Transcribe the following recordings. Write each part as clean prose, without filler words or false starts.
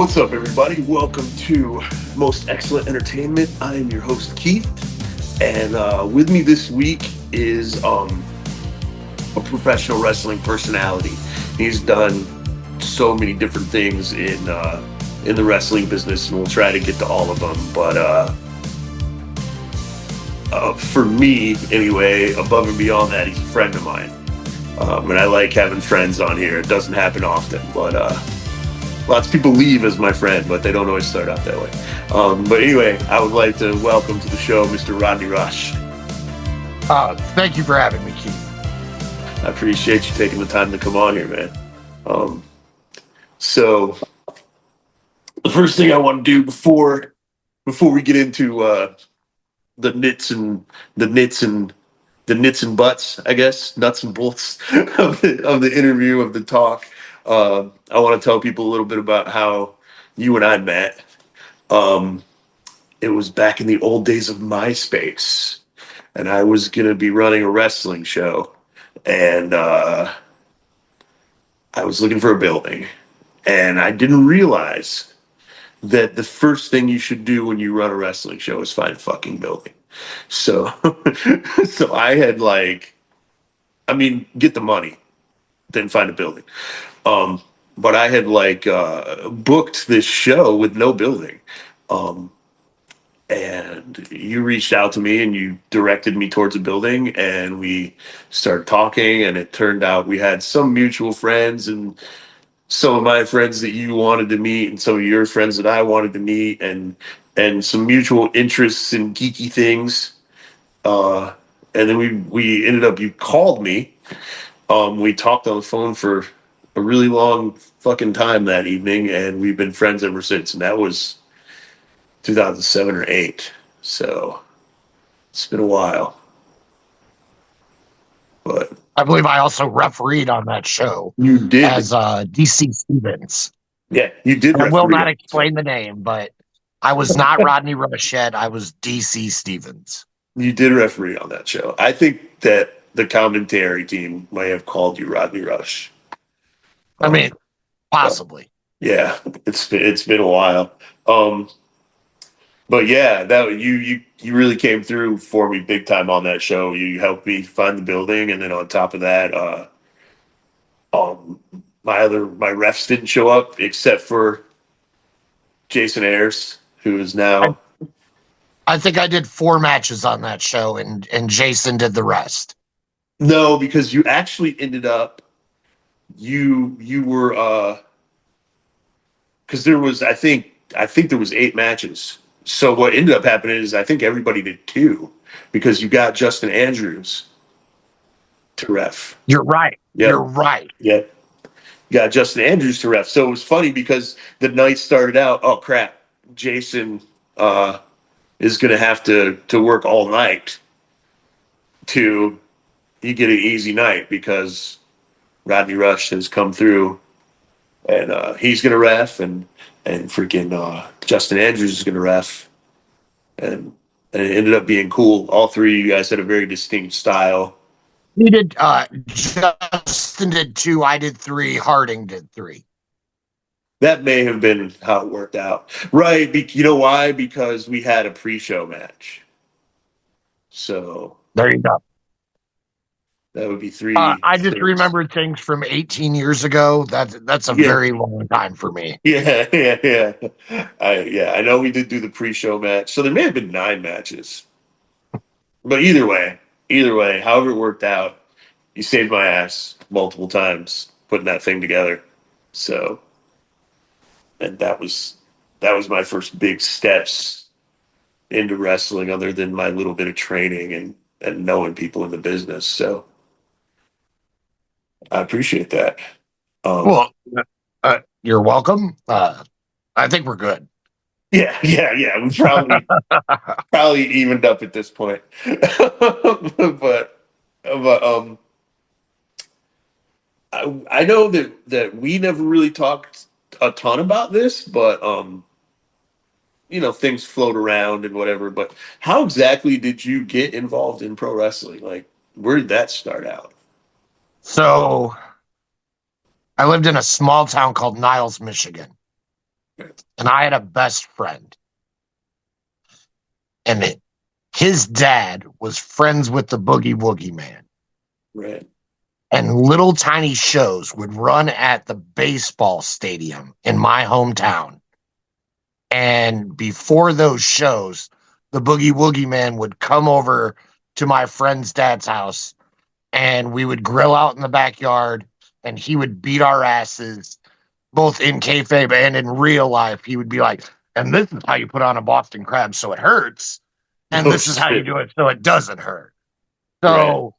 What's up, everybody? Welcome to Most Excellent Entertainment. I am your host, Keith, and with me this week is a professional wrestling personality. He's done so many different things in the wrestling business, and we'll try to get to all of them. But for me, anyway, above and beyond that, he's a friend of mine, and I like having friends on here. It doesn't happen often, but lots of people leave as my friend, but they don't always start out that way. But anyway, I would like to welcome to the show Mr. Rodney Rush. Thank you for having me, Keith. I appreciate you taking the time to come on here, man. So the first thing I want to do before we get into the nits and butts, I guess, nuts and bolts of the interview, of the talk. I want to tell people a little bit about how you and I met. It was back in the old days of MySpace, and I was going to be running a wrestling show, and I was looking for a building, and I didn't realize that the first thing you should do when you run a wrestling show is find a fucking building. So, so I had get the money, then find a building. But I had booked this show with no building. And you reached out to me and you directed me towards a building, and we started talking, and it turned out we had some mutual friends, and some of my friends that you wanted to meet and some of your friends that I wanted to meet, and some mutual interests in geeky things. And then we ended up, you called me. We talked on the phone for a really long fucking time that evening, and we've been friends ever since. And that was 2007 or 8. So it's been a while. But I believe I also refereed on that show. You did. As DC Stevens. Yeah, you did. I will not explain the name, but I was not Rodney Rush yet. I was DC Stevens. You did referee on that show. I think that the commentary team may have called you Rodney Rush. I mean, possibly. Yeah, it's been a while. But yeah, that you really came through for me big time on that show. You helped me find the building, and then on top of that, my refs didn't show up except for Jason Ayers, who is now. I think I did 4 matches on that show, and Jason did the rest. No, because you actually ended up. You were because there was I think there was 8 matches. So what ended up happening is I think everybody did 2 because you got Justin Andrews to ref. You're right. Yep. You're right. Yeah. You got Justin Andrews to ref. So it was funny because the night started out, oh crap, Jason is going to have to work all night to you get an easy night because Rodney Rush has come through, and he's going to ref, and freaking Justin Andrews is going to ref, and it ended up being cool. All 3 of you guys had a very distinct style. He did. Justin did 2. I did 3. Harding did 3. That may have been how it worked out, right? You know why? Because we had a pre-show match. So there you go. That would be 3. I just remembered things from 18 years ago. That's a very long time for me. Yeah. I know we did do the pre-show match, so there may have been 9 matches. But either way, however it worked out, you saved my ass multiple times putting that thing together. So, and that was my first big steps into wrestling, other than my little bit of training and knowing people in the business. So. I appreciate that. You're welcome. I think we're good. Yeah. We probably evened up at this point. but I know that we never really talked a ton about this, but things float around and whatever. But how exactly did you get involved in pro wrestling? Like, where did that start out? So I lived in a small town called Niles, Michigan. And I had a best friend, and his dad was friends with the Boogie Woogie Man. Right. And little tiny shows would run at the baseball stadium in my hometown. And before those shows, the Boogie Woogie Man would come over to my friend's dad's house, and we would grill out in the backyard, and he would beat our asses, both in kayfabe and in real life. He would be like, and this is how you put on a Boston crab so it hurts, and Oh this is how you shit. do it so it doesn't hurt. Right. So,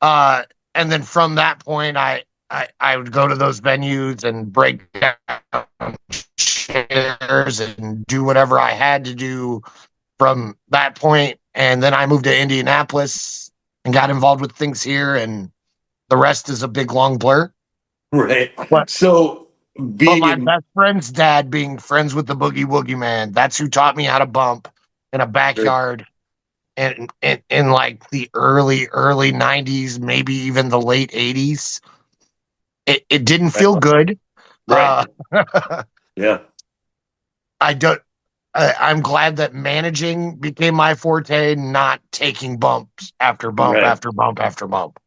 uh, and then from that point, I would go to those venues and break down chairs and do whatever I had to do from that point. And then I moved to Indianapolis and got involved with things here, and the rest is a big long blur. Right. But So but being my in best friend's dad, being friends with the Boogie Woogie Man, that's who taught me how to bump in a backyard in like the early 90s, maybe even the late 80s. It didn't feel good. right. Uh, Yeah. I don't. I'm glad that managing became my forte, not taking bumps after bump Right. after bump after bump.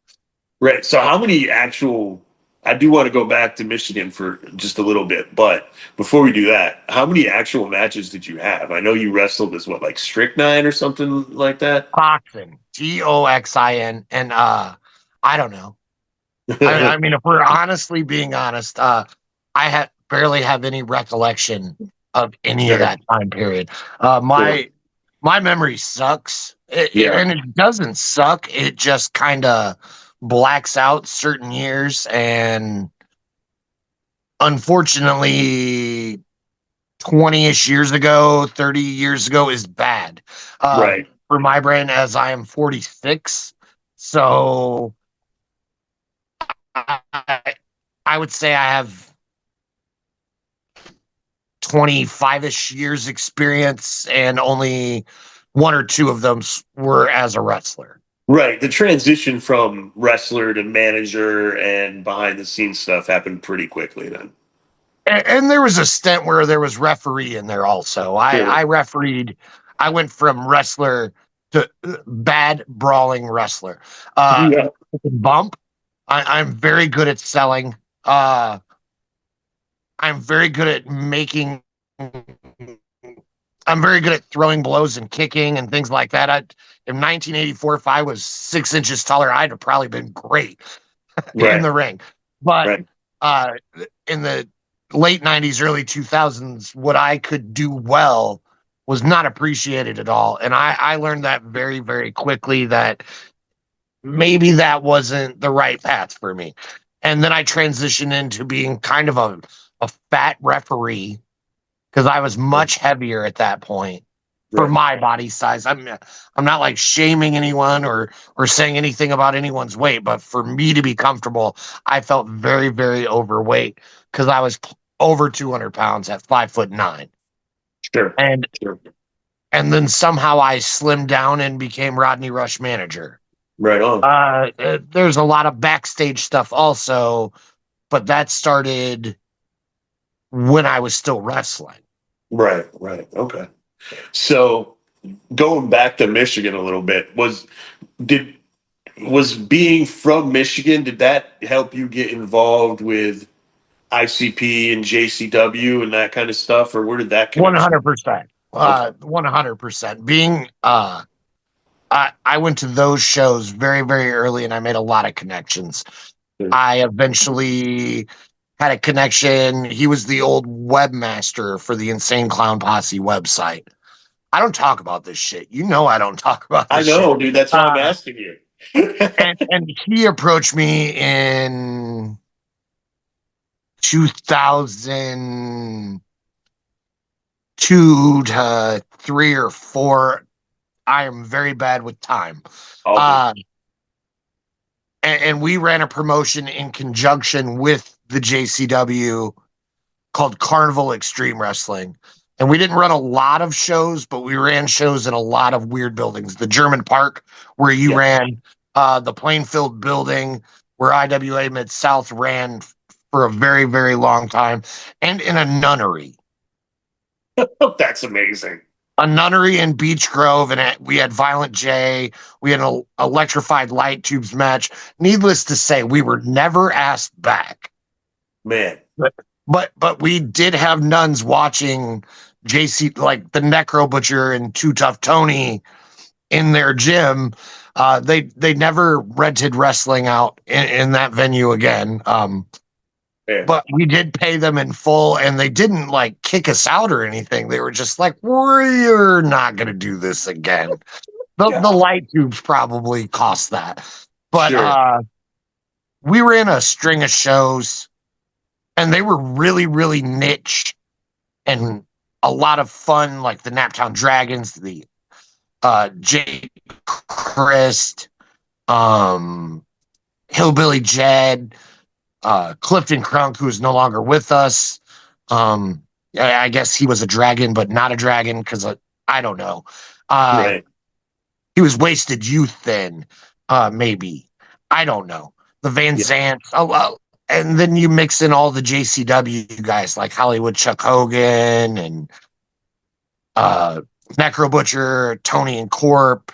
Right. So how many actual I do want to go back to Michigan for just a little bit, but before we do that, how many actual matches did you have? I know you wrestled as what, like strychnine or something like that? Toxin, Goxin, and I don't know. I mean, if we're honestly being honest, I barely have any recollection of any of Sure. that time period. Sure. My memory sucks, Yeah. and it doesn't suck. It just kind of blacks out certain years, and unfortunately, 20-ish years ago, 30 years ago is bad Right. for my brain, as I am 46. So I, I would say I have 25-ish years experience, and only one or two of them were as a wrestler. Right. The transition from wrestler to manager and behind the scenes stuff happened pretty quickly then. And there was a stint where there was referee in there also. Sure. I refereed. I went from wrestler to bad brawling wrestler. Yeah. Bump. I'm very good at selling. Uh, I'm very good at making. I'm very good at throwing blows and kicking and things like that. In 1984, if I was 6 inches taller, I'd have probably been great in Right. the ring. But Right. uh, in the late 90s, early 2000s, what I could do well was not appreciated at all. And I learned that very, very quickly, that maybe that wasn't the right path for me. And then I transitioned into being kind of a fat referee, because I was much heavier at that point for Right. my body size. I'm not like shaming anyone or saying anything about anyone's weight, but for me to be comfortable, I felt very, very overweight, because I was over 200 pounds at 5'9". Sure. And Sure. then somehow I slimmed down and became Rodney Rush manager. Right on. There's a lot of backstage stuff also, but that started when I was still wrestling. Right. Right. Okay. So going back to Michigan a little bit, did was being from Michigan, did that help you get involved with ICP and JCW and that kind of stuff, or where did that connection? 100%. Okay. 100%. Being I went to those shows very, very early, and I made a lot of connections. Sure. I eventually had a connection. He was the old webmaster for the Insane Clown Posse website. I don't talk about this shit. You know I don't talk about I this shit. know, dude. That's why I'm asking you. And he approached me in 2002 to 3 or 4. I am very bad with time. All good. Uh, and we ran a promotion in conjunction with the JCW called Carnival Extreme Wrestling. And we didn't run a lot of shows, but we ran shows in a lot of weird buildings. The German Park, where you Yeah. ran, the Plainfield building, where IWA Mid-South ran for a very, very long time, and in a nunnery. That's amazing. A nunnery in Beech Grove, and we had Violent J. We had an electrified light tubes match. Needless to say, we were never asked back. Man. But we did have nuns watching JC, like the Necro Butcher and Too Tough Tony in their gym. They never rented wrestling out in that venue again. Yeah. But we did pay them in full, and they didn't like kick us out or anything. They were just like, "We're not going to do this again." The God. light tubes probably cost that, but Sure. we were in a string of shows, and they were really really niche and a lot of fun, like the Naptown Dragons, the Jake Christ, um, Hillbilly Jed, Clifton Crunk, who is no longer with us. I guess he was a dragon, but not a dragon because I don't know. Uh, Right. he was wasted youth then, maybe. I don't know. The Van Yeah. Zants. Oh, well, and then you mix in all the JCW guys like Hollywood Chuck Hogan and Necro Butcher, Tony and Corp,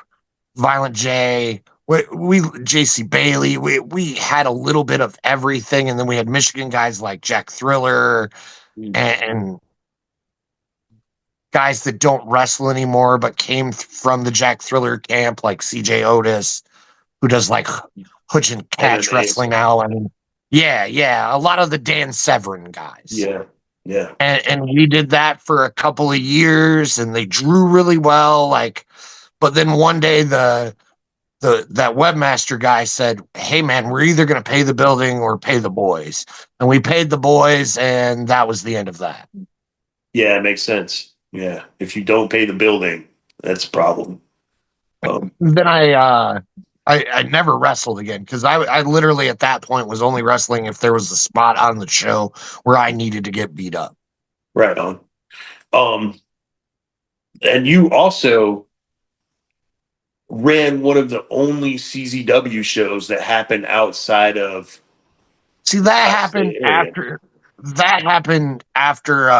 Violent J. We JC Bailey. We had a little bit of everything, and then we had Michigan guys like Jack Thriller Mm. and guys that don't wrestle anymore, but came from the Jack Thriller camp, like CJ Otis, who does like Hutch and Catch MMA. wrestling now. I mean, yeah, a lot of the Dan Severn guys. Yeah. Yeah. And we did that for a couple of years, and they drew really well. Like, but then one day that webmaster guy said, "Hey man, we're either going to pay the building or pay the boys," and we paid the boys, and that was the end of that. Yeah, it makes sense. Yeah. If you don't pay the building, that's a problem. Then I never wrestled again because I literally at that point was only wrestling if there was a spot on the show where I needed to get beat up. Right on. Um, and you also ran one of the only CZW shows that happened outside of See, that tri-state happened area. after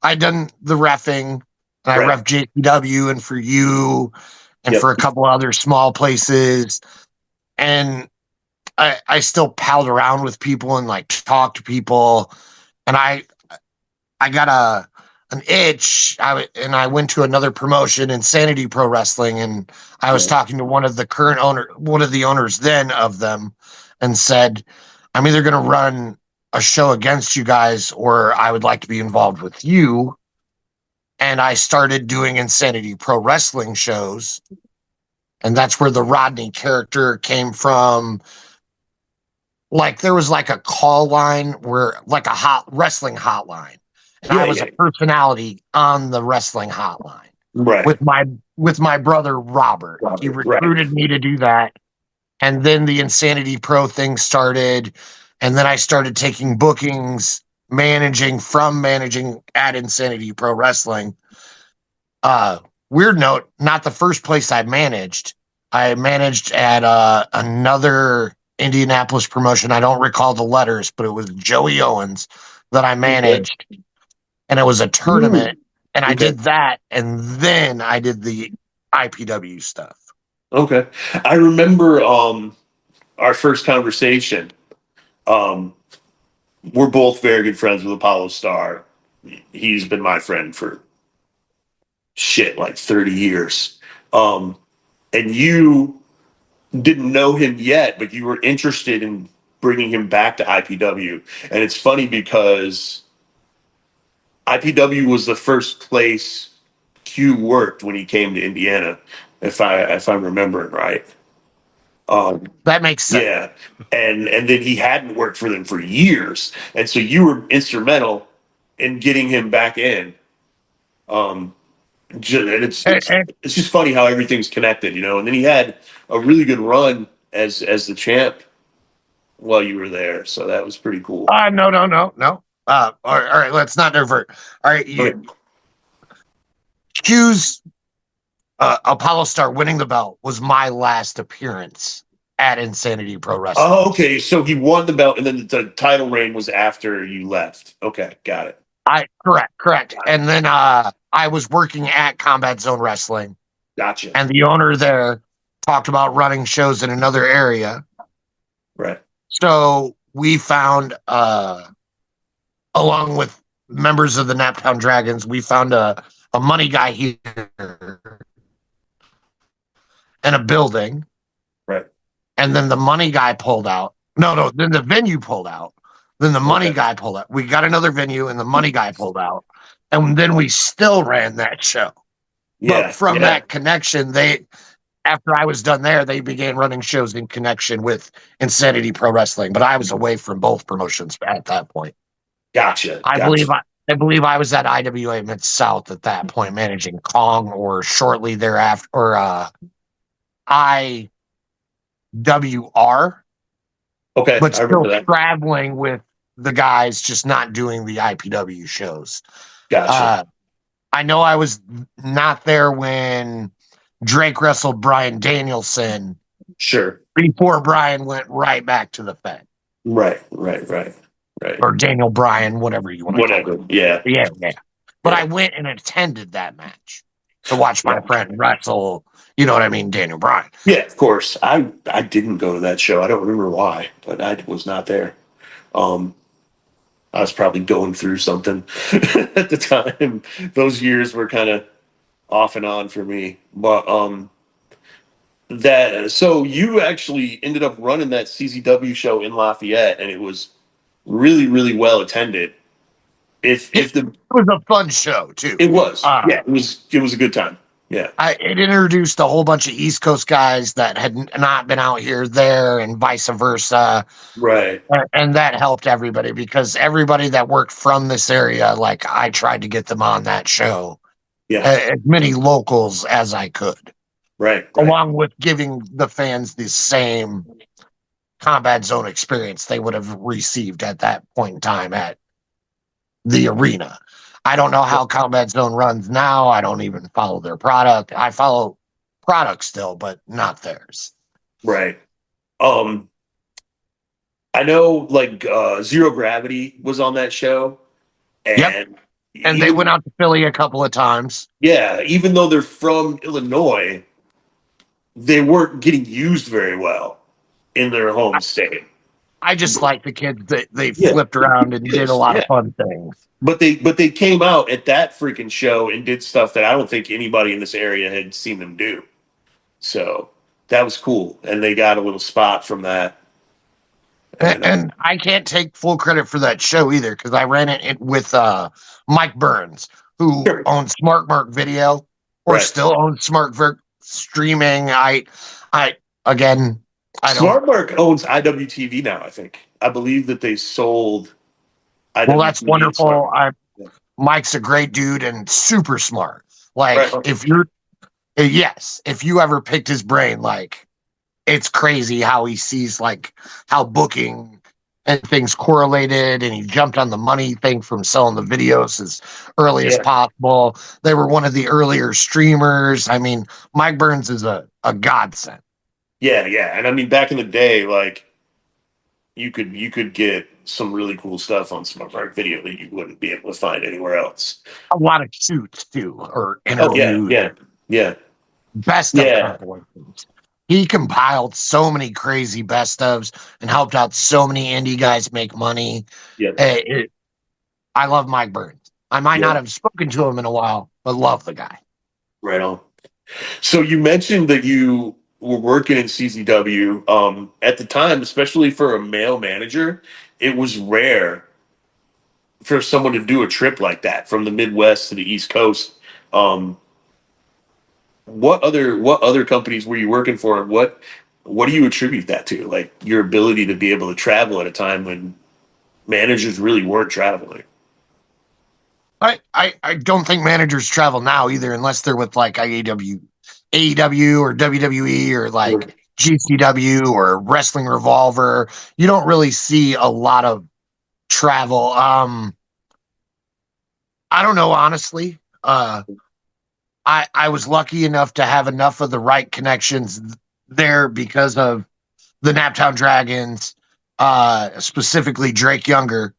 I done the refing and I Right. ref JCW and for you and Yep. for a couple other small places. And I still palled around with people and like talked to people. And I got an itch. And I went to another promotion, Insanity Pro Wrestling, and I was Yeah. talking to one of the owners then of them, and said, "I'm either going to run a show against you guys, or I would like to be involved with you." And I started doing Insanity Pro Wrestling shows, and that's where the Rodney character came from. Like there was like a call line where like a hot wrestling hotline, and I Yeah. was a Yeah. personality on the wrestling hotline Right. with my brother Robert. He Robert. Right. recruited me to do that, and then the Insanity Pro thing started, and then I started taking bookings, managing at Insanity Pro Wrestling. uh Weird note, not the first place I managed. I managed at another Indianapolis promotion. I don't recall the letters, but it was Joey Owens that I Okay. managed, and it was a Ooh. tournament, and I Okay. did that, and then I did the IPW stuff. Okay. I remember our first conversation. Um we're both very good friends with Apollo Star. He's been my friend for shit like 30 years. And you didn't know him yet, but you were interested in bringing him back to IPW. And it's funny because IPW was the first place Q worked when he came to Indiana, if I'm remembering right. Um, That makes sense. yeah, and then he hadn't worked for them for years, and so you were instrumental in getting him back in. Um, and it's And, it's and, it's just funny how everything's connected, you know. And then he had a really good run as the champ while you were there, so that was pretty cool. no. All right, let's not divert. All right, Okay. Q's Apollo Star winning the belt was my last appearance at Insanity Pro Wrestling. Oh, okay. So he won the belt, and then the title reign was after you left. Okay, got it. Correct. And then I was working at Combat Zone Wrestling, Gotcha. and the owner there talked about running shows in another area. Right. So we found, along with members of the Naptown Dragons, we found a money guy here and a building. Right. And then the money guy pulled out. No, then the venue pulled out. Then the money guy pulled out. We got another venue and the money guy pulled out. And then we still ran that show. Yeah. But from that connection, after I was done there, they began running shows in connection with Insanity Pro Wrestling. But I was away from both promotions at that point. Gotcha. I believe I was at IWA Mid South at that point, managing Kong, or shortly thereafter, or IWR. Okay, But I remember still that. traveling with the guys, just not doing the IPW shows. Gotcha. I know I was not there when Drake wrestled Bryan Danielson Sure. before Bryan went right back to the Fed. Right. Or Daniel Bryan, whatever you want to call Whatever. it. Yeah. Yeah. But I went and attended that match to watch my friend wrestle, you know what I mean, Daniel Bryan. Yeah, of course. I didn't go to that show. I don't remember why, but I was not there. I was probably going through something at the time. Those years were kind of off and on for me. But that so you actually ended up running that CZW show in Lafayette, and it was really, really well attended. If the It was a fun show too. It was, yeah, it was a good time. Yeah. It introduced a whole bunch of East Coast guys that had not been out here there, and vice versa. Right. And that helped everybody, because everybody that worked from this area, like, I tried to get them on that show. Yeah. As many locals as I could. Right. Along with giving the fans the same Combat Zone experience they would have received at that point in time at the arena. I don't know how Combat Zone runs now. I don't even follow their product. I follow product still, but not theirs. Right. I know, like, Zero Gravity was on that show, and and they went out to Philly a couple of times. Yeah, even though they're from Illinois, they weren't getting used very well in their home state. I just like the kids that they flipped around and did a lot of fun things. But they came out at that freaking show and did stuff that I don't think anybody in this area had seen them do. So that was cool, and they got a little spot from that. And I can't take full credit for that show either, because I ran it with Mike Burns, who owns Smart Mark Video, or still owns Smart Streaming. Smart Mark owns IWTV now. I believe that they sold. Well, that's wonderful. Mike's a great dude and super smart. Like, if you ever picked his brain, like, it's crazy how he sees, like, how booking and things correlated, and he jumped on the money thing from selling the videos as early as possible. They were one of the earlier streamers. I mean, Mike Burns is a godsend. Yeah. And I mean, back in the day, like, you could get some really cool stuff on Smart Mark Video that you wouldn't be able to find anywhere else. A lot of shoots too, or interviews. Yeah. Best of compilations. He compiled so many crazy best ofs and helped out so many indie guys make money. Yeah. I love Mike Burns. I might not have spoken to him in a while, but love the guy. Right on. So you mentioned that you were working in CZW. At the time, especially for a male manager, it was rare for someone to do a trip like that from the Midwest to the East Coast. What other companies were you working for, and what do you attribute that to? Like, your ability to be able to travel at a time when managers really weren't traveling. I don't think managers travel now either, unless they're with like AEW or WWE or like GCW or Wrestling Revolver. You don't really see a lot of travel. I don't know, honestly. I was lucky enough to have enough of the right connections there because of the Naptown Dragons, specifically Drake Younger,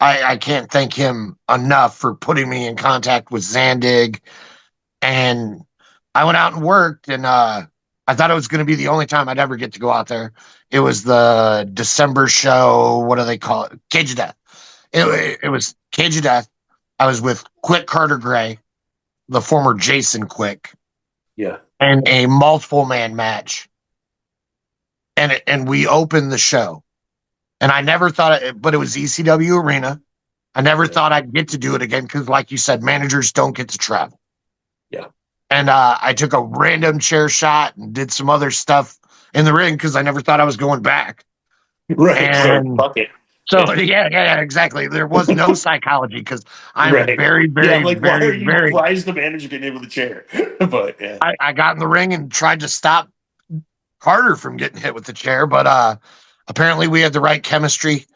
I can't thank him enough for putting me in contact with Zandig. And I went out and worked, and I thought it was going to be the only time I'd ever get to go out there. It was the December show. What do they call it? Cage of Death. Yeah. It was Cage of Death. I was with Quick Carter Gray, the former Jason Quick, Yeah. and a multiple man match. And we opened the show. And I never thought but it was ECW Arena. I never Yeah. thought I'd get to do it again because, like you said, managers don't get to travel. Yeah. And I took a random chair shot and did some other stuff in the ring because I never thought I was going back. Right. So And fuck it. so, Yeah. yeah, exactly. There was no psychology because I'm Right. very, Yeah. I'm very, like, why very, are you? very. Why is the manager getting hit with a chair? But yeah. I got in the ring and tried to stop Carter from getting hit with the chair, but apparently we had the right chemistry.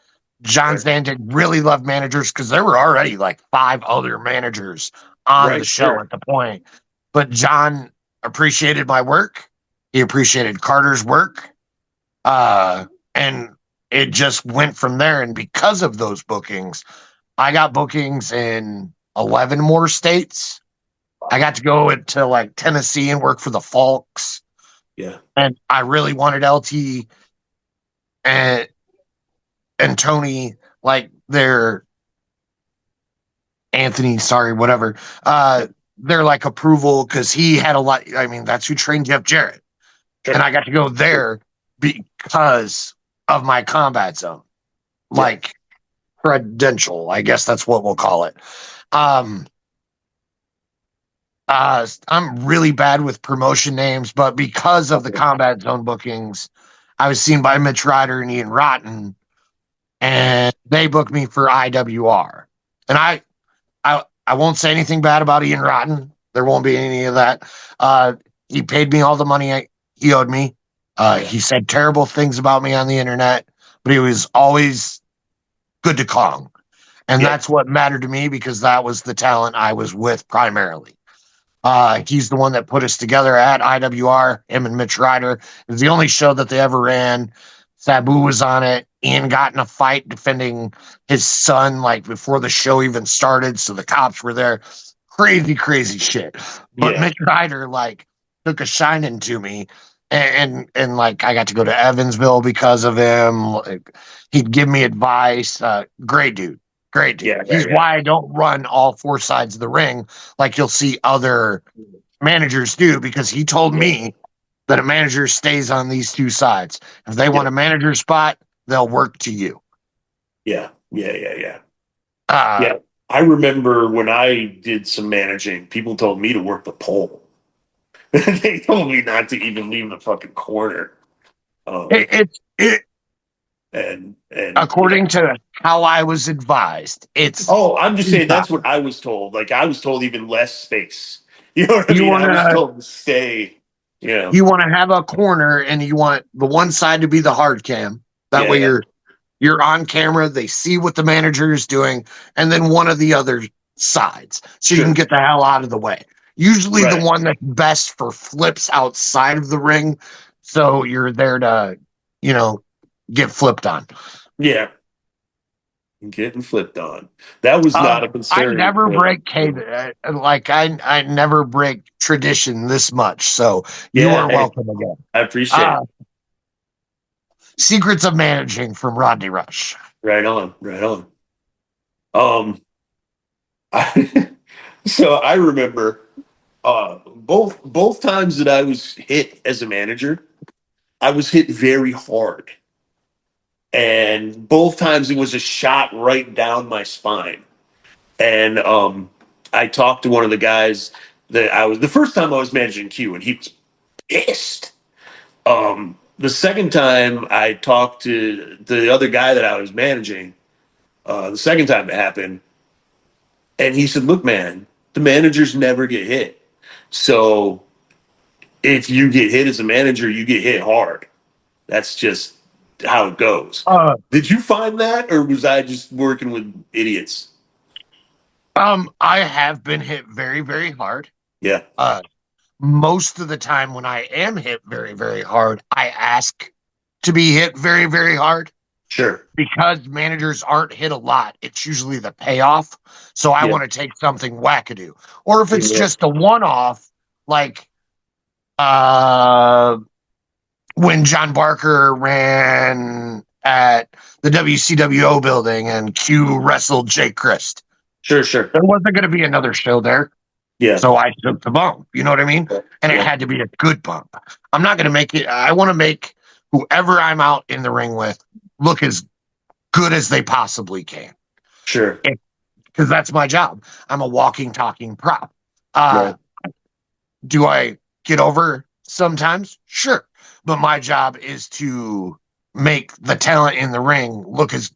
John Right. Zandig really loved managers because there were already like 5 other managers on the Right. show Sure. at the point. But John appreciated my work. He appreciated Carter's work. And it just went from there. And because of those bookings, I got bookings in 11 more states. I got to go to like Tennessee and work for the Folks. Yeah. And I really wanted LT and Tony, like their Anthony, sorry, whatever. Their like approval because he had a lot. I mean, that's who trained Jeff Jarrett, Sure. and I got to go there because of my combat zone, Yeah. like credential. I guess that's what we'll call it. I'm really bad with promotion names, but because of the combat zone bookings, I was seen by Mitch Ryder and Ian Rotten, and they booked me for IWR. And I won't say anything bad about Ian Rotten. There won't be any of that. He paid me all the money he owed me. He said terrible things about me on the internet, but he was always good to Kong. And Yeah. that's what mattered to me because that was the talent I was with primarily. He's the one that put us together at IWR, him and Mitch Ryder. It was the only show that they ever ran. Sabu was on it. Ian got in a fight defending his son, like before the show even started. So the cops were there. Crazy shit. But Yeah. Mitch Ryder, like, took a shining to me. And like, I got to go to Evansville because of him. Like, he'd give me advice. Great dude. Great dude. Yeah. He's why I don't run all 4 sides of the ring like you'll see other managers do because he told me that a manager stays on these 2 sides. If they want a manager spot, they'll work to you. Yeah. Yeah. I remember when I did some managing, people told me to work the pole. They told me not to even leave the fucking corner. And according to how I was advised, it's. Oh, I'm just saying that's what I was told. Like I was told even less space. You know what I mean? I was told to stay. You want to have a corner, and you want the one side to be the hard cam. That way, you're on camera. They see what the manager is doing, and then one of the other sides, so you can get the hell out of the way. Usually, the one that's best for flips outside of the ring, so you're there to, get flipped on. Yeah. Getting flipped on. That was not a concern. I never break I never break tradition this much. So you are welcome again. I appreciate it. Secrets of Managing from Rodney Rush. Right on. So I remember both times that I was hit as a manager, I was hit very hard. And both times it was a shot right down my spine. And I talked to one of the guys the first time I was managing Q, and he was pissed. The second time I talked to the other guy that I was managing, the second time it happened, and he said, "Look, man, the managers never get hit. So if you get hit as a manager, you get hit hard. That's just how it goes." Did you find that, or was I just working with idiots? I have been hit very, very hard. Yeah. Most of the time when I am hit very, very hard, I ask to be hit very, very hard. Sure. Because managers aren't hit a lot, it's usually the payoff. So I Yeah. want to take something wackadoo. Or if it's Yeah. just a one-off, like uh when John Barker ran at the WCWO building and Q wrestled Jake Christ. Sure. Sure. There wasn't going to be another show there. Yeah. So I took the bump. You know what I mean? And it Yeah. had to be a good bump. I'm not going to make it. I want to make whoever I'm out in the ring with look as good as they possibly can. Sure. Because that's my job. I'm a walking, talking prop. Uh, Right. do I get over sometimes? Sure. But my job is to make the talent in the ring look as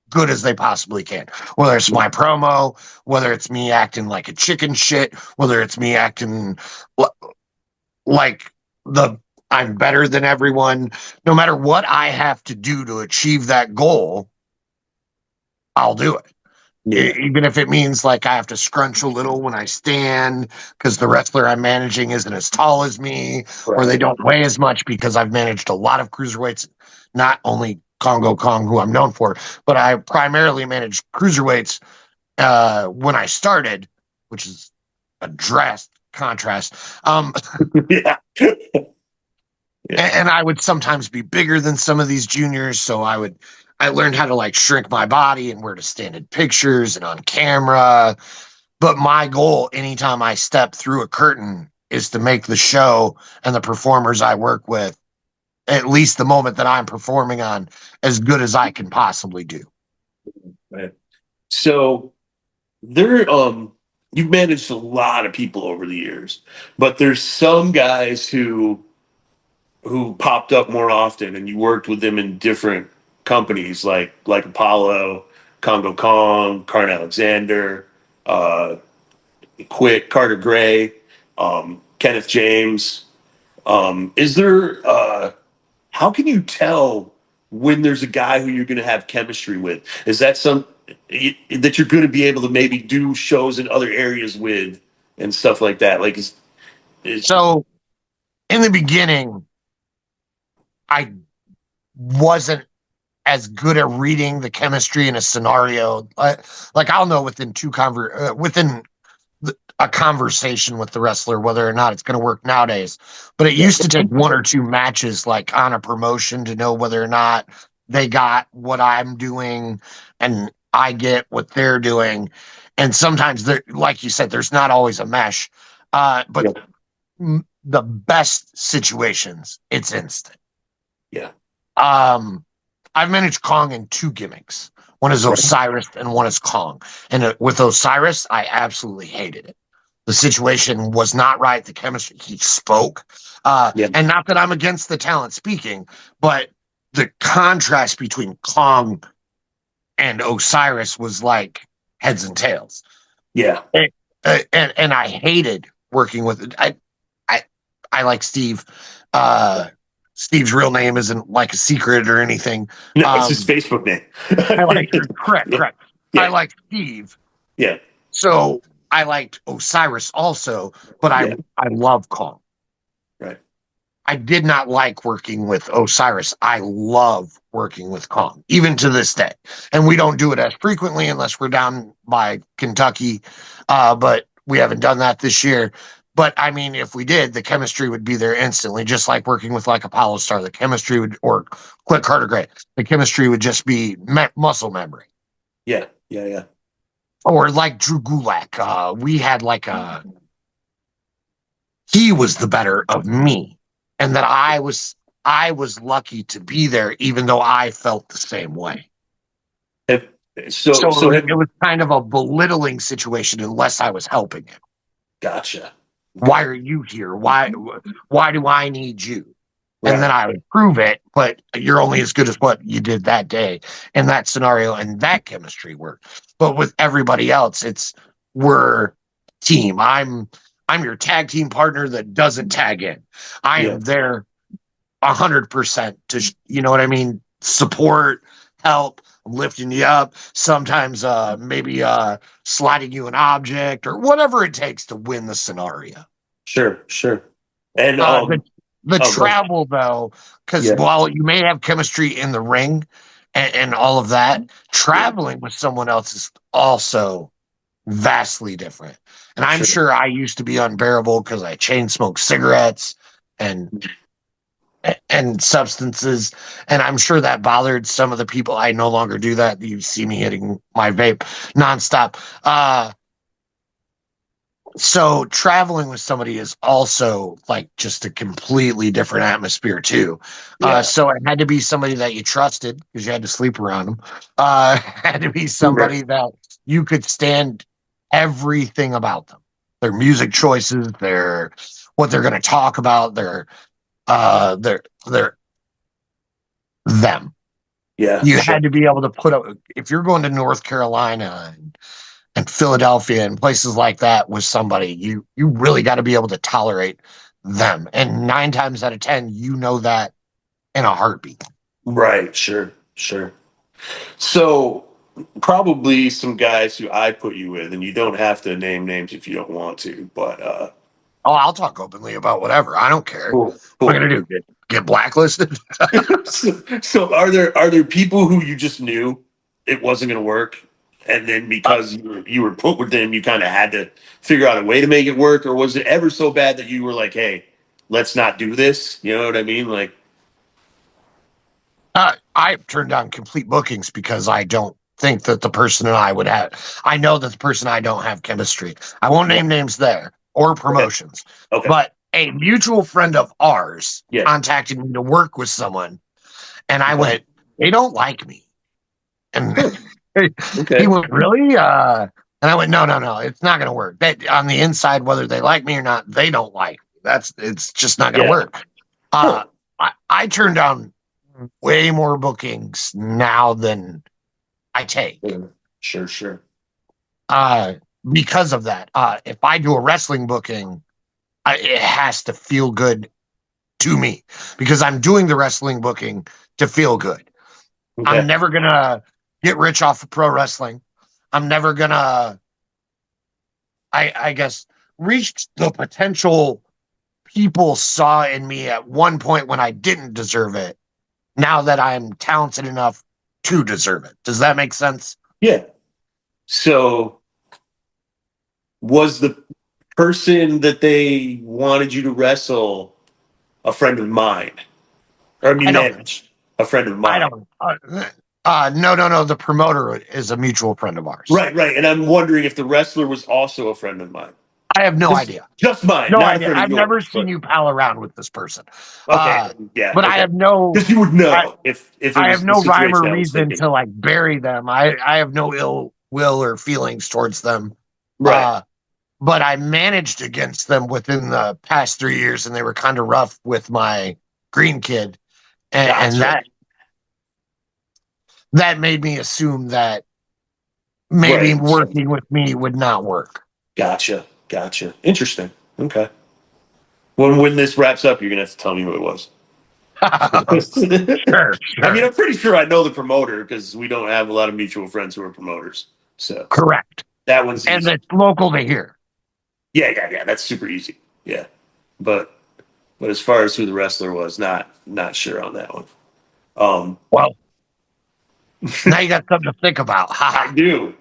good as they possibly can. Whether it's my promo, whether it's me acting like a chicken shit, whether it's me acting like the I'm better than everyone. No matter what I have to do to achieve that goal, I'll do it. Yeah. Even if it means like I have to scrunch a little when I stand because the wrestler I'm managing isn't as tall as me, or they Right. don't weigh as much because I've managed a lot of cruiserweights, not only Congo Kong, who I'm known for, but I primarily managed cruiserweights when I started, which is a drastic contrast. Yeah. Yeah. And I would sometimes be bigger than some of these juniors, so I learned how to like shrink my body and where to stand in pictures and on camera. But my goal anytime I step through a curtain is to make the show and the performers I work with, at least the moment that I'm performing on, as good as I can possibly do. Right. So there, you've managed a lot of people over the years, but there's some guys who popped up more often, and you worked with them in different companies, like Apollo, Congo Kong, Karn Alexander, uh, Quick, Carter Gray, Kenneth James. Is there? How can you tell when there's a guy who you're going to have chemistry with? Is that that you're going to be able to maybe do shows in other areas with and stuff like that? Like, is So in the beginning, I wasn't as good at reading the chemistry in a scenario. Like I'll know within a conversation with the wrestler whether or not it's going to work nowadays. But it yeah, used to take one or two matches, like on a promotion, to know whether or not they got what I'm doing and I get what they're doing. And sometimes, there, like you said, there's not always a mesh. But yeah, the best situations, it's instant. yeah, Um, I've managed Kong in two gimmicks. One is right, Osiris and one is Kong. And with Osiris, I absolutely hated it. The situation was not right. The chemistry, he spoke. yeah, And not that I'm against the talent speaking, but the contrast between Kong and Osiris was like heads and tails. yeah, And, and I hated working with I I like Steve. Uh, Steve's real name isn't like a secret or anything. no, it's his Um, Facebook name. I like correct, Yeah, correct. I yeah, like Steve, yeah, so I liked Osiris also, but yeah, I love Kong. right, I did not like working with Osiris. I love working with Kong, even to this day. And we don't do it as frequently unless we're down by Kentucky, but we haven't done that this year. But I mean, if we did, the chemistry would be there instantly, just like working with like Apollo Star. The chemistry would, or Quick Carter Gray, the chemistry would just be muscle memory. yeah, yeah, yeah, Or like Drew Gulak. We had like he was the better of me, and that I was lucky to be there, even though I felt the same way. have, So so have it was kind of a belittling situation unless I was helping him. gotcha. Why Okay, are you here? Why do I need you? And then right, I would prove it, but you're only as good as what you did that day in that scenario, and that chemistry worked. But with everybody else, it's we're team. I'm your tag team partner that doesn't tag in. I yeah, am there 100% to you know what I mean, support, help, lifting you up, sometimes maybe sliding you an object or whatever it takes to win the scenario. sure, sure, and uh the the oh, go, travel though, because yeah, while you may have chemistry in the ring, and all of that. Traveling with someone else is also vastly different. And I'm Sure. sure I used to be unbearable because I chain smoked cigarettes and substances, and I'm sure that bothered some of the people. I no longer do that. You see me hitting my vape nonstop. So traveling with somebody is also like just a completely different atmosphere too. Yeah. So it had to be somebody that you trusted because you had to sleep around them. Had to be Right. somebody that you could stand everything about them, their music choices, their what they're going to talk about, their them. Yeah. You Sure. had to be able to put up if you're going to North Carolina and Philadelphia and places like that with somebody, you really got to be able to tolerate them. And 9 times out of 10, you know that in a heartbeat. Right. Sure. Sure. So probably some guys who I put you with, and you don't have to name names if you don't want to, but Oh, I'll talk openly about whatever. I don't care. cool. What am I Cool. gonna do? Get blacklisted? So are there people who you just knew it wasn't going to work, and then because you were put with them, you kind of had to figure out a way to make it work, or was it ever so bad that you were like, "Hey, let's not do this"? You know what I mean? Like, I've turned down complete bookings because I don't think that the person and I would have. I know that the person and I don't have chemistry. I won't yeah, name names there or okay, promotions, okay, but a mutual friend of ours yeah, contacted me to work with someone, and I okay, went, "They don't like me." And huh, he okay, went, "Really?" And I went, "No, no, no. It's not going to work. That on the inside, whether they like me or not, they don't like me. It's just not going to yeah, work." Uh, huh, I turn down way more bookings now than I take. sure, sure, sure. Uh, because of that. If I do a wrestling booking, it has to feel good to me because I'm doing the wrestling booking to feel good. I'm Okay, never gonna get rich off of pro wrestling. I'm never gonna, I guess, reach the potential people saw in me at one point when I didn't deserve it. Now that I'm talented enough to deserve it. Does that make sense? yeah. So was the person that they wanted you to wrestle a friend of mine, or I I mean, don't. manage a friend of I mine? don't. No, no, no. The promoter is a mutual friend of ours. Right, right. And I'm wondering if the wrestler was also a friend of mine. I have no Just idea. just mine, No not a idea. friend of I've never yours. seen But you pal around with this person. okay, Uh, yeah, but I okay. have no. Because you would I, know if it I have was the no rhyme or situation I was reason thinking. to like bury them. I have no ill will or feelings towards them. Right. Uh, but I managed against them within the past 3 years, and they were kind of rough with my green kid, and Gotcha. that made me assume that maybe Right. working with me would not work. Gotcha. Gotcha. Interesting. Okay. When this wraps up, you're gonna have to tell me who it was. Sure, I mean, sure, I'm pretty sure I know the promoter because we don't have a lot of mutual friends who are promoters. So correct, that one's and easy. it's local to here. Yeah, yeah, yeah. That's super easy. Yeah. But as far as who the wrestler was, not sure on that one. Um, Well, now you got something to think about. I Haha. do.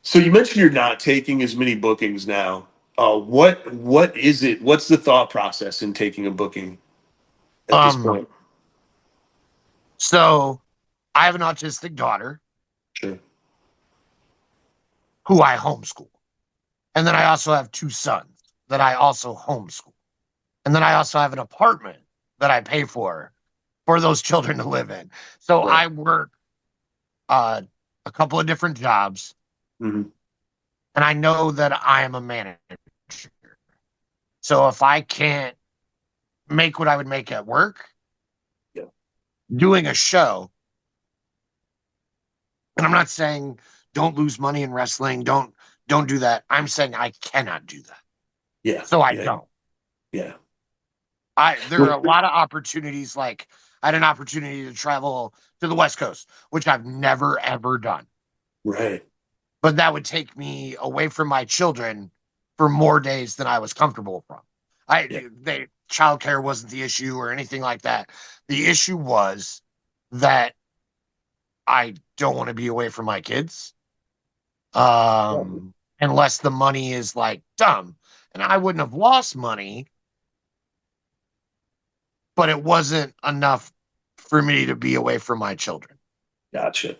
So you mentioned you're not taking as many bookings now. What is it? What's the thought process in taking a booking at this um, point? so I have an autistic daughter Sure. who I homeschool. And then I also have two sons that I also homeschool. And then I also have an apartment that I pay for those children to live in. So Right. I work uh, a couple of different jobs, Hmm. and I know that I am a manager. So if I can't make what I would make at work, Yeah. doing a show, and I'm not saying don't lose money in wrestling, don't do that. I'm saying I cannot do that. Yeah. So I Yeah. don't. Yeah. There are a lot of opportunities. Like I had an opportunity to travel to the West Coast, which I've never ever done. Right. But that would take me away from my children for more days than I was comfortable from. Yeah. They childcare wasn't the issue or anything like that. The issue was that I don't want to be away from my kids. Unless the money is like dumb. And I wouldn't have lost money, but it wasn't enough for me to be away from my children. Gotcha.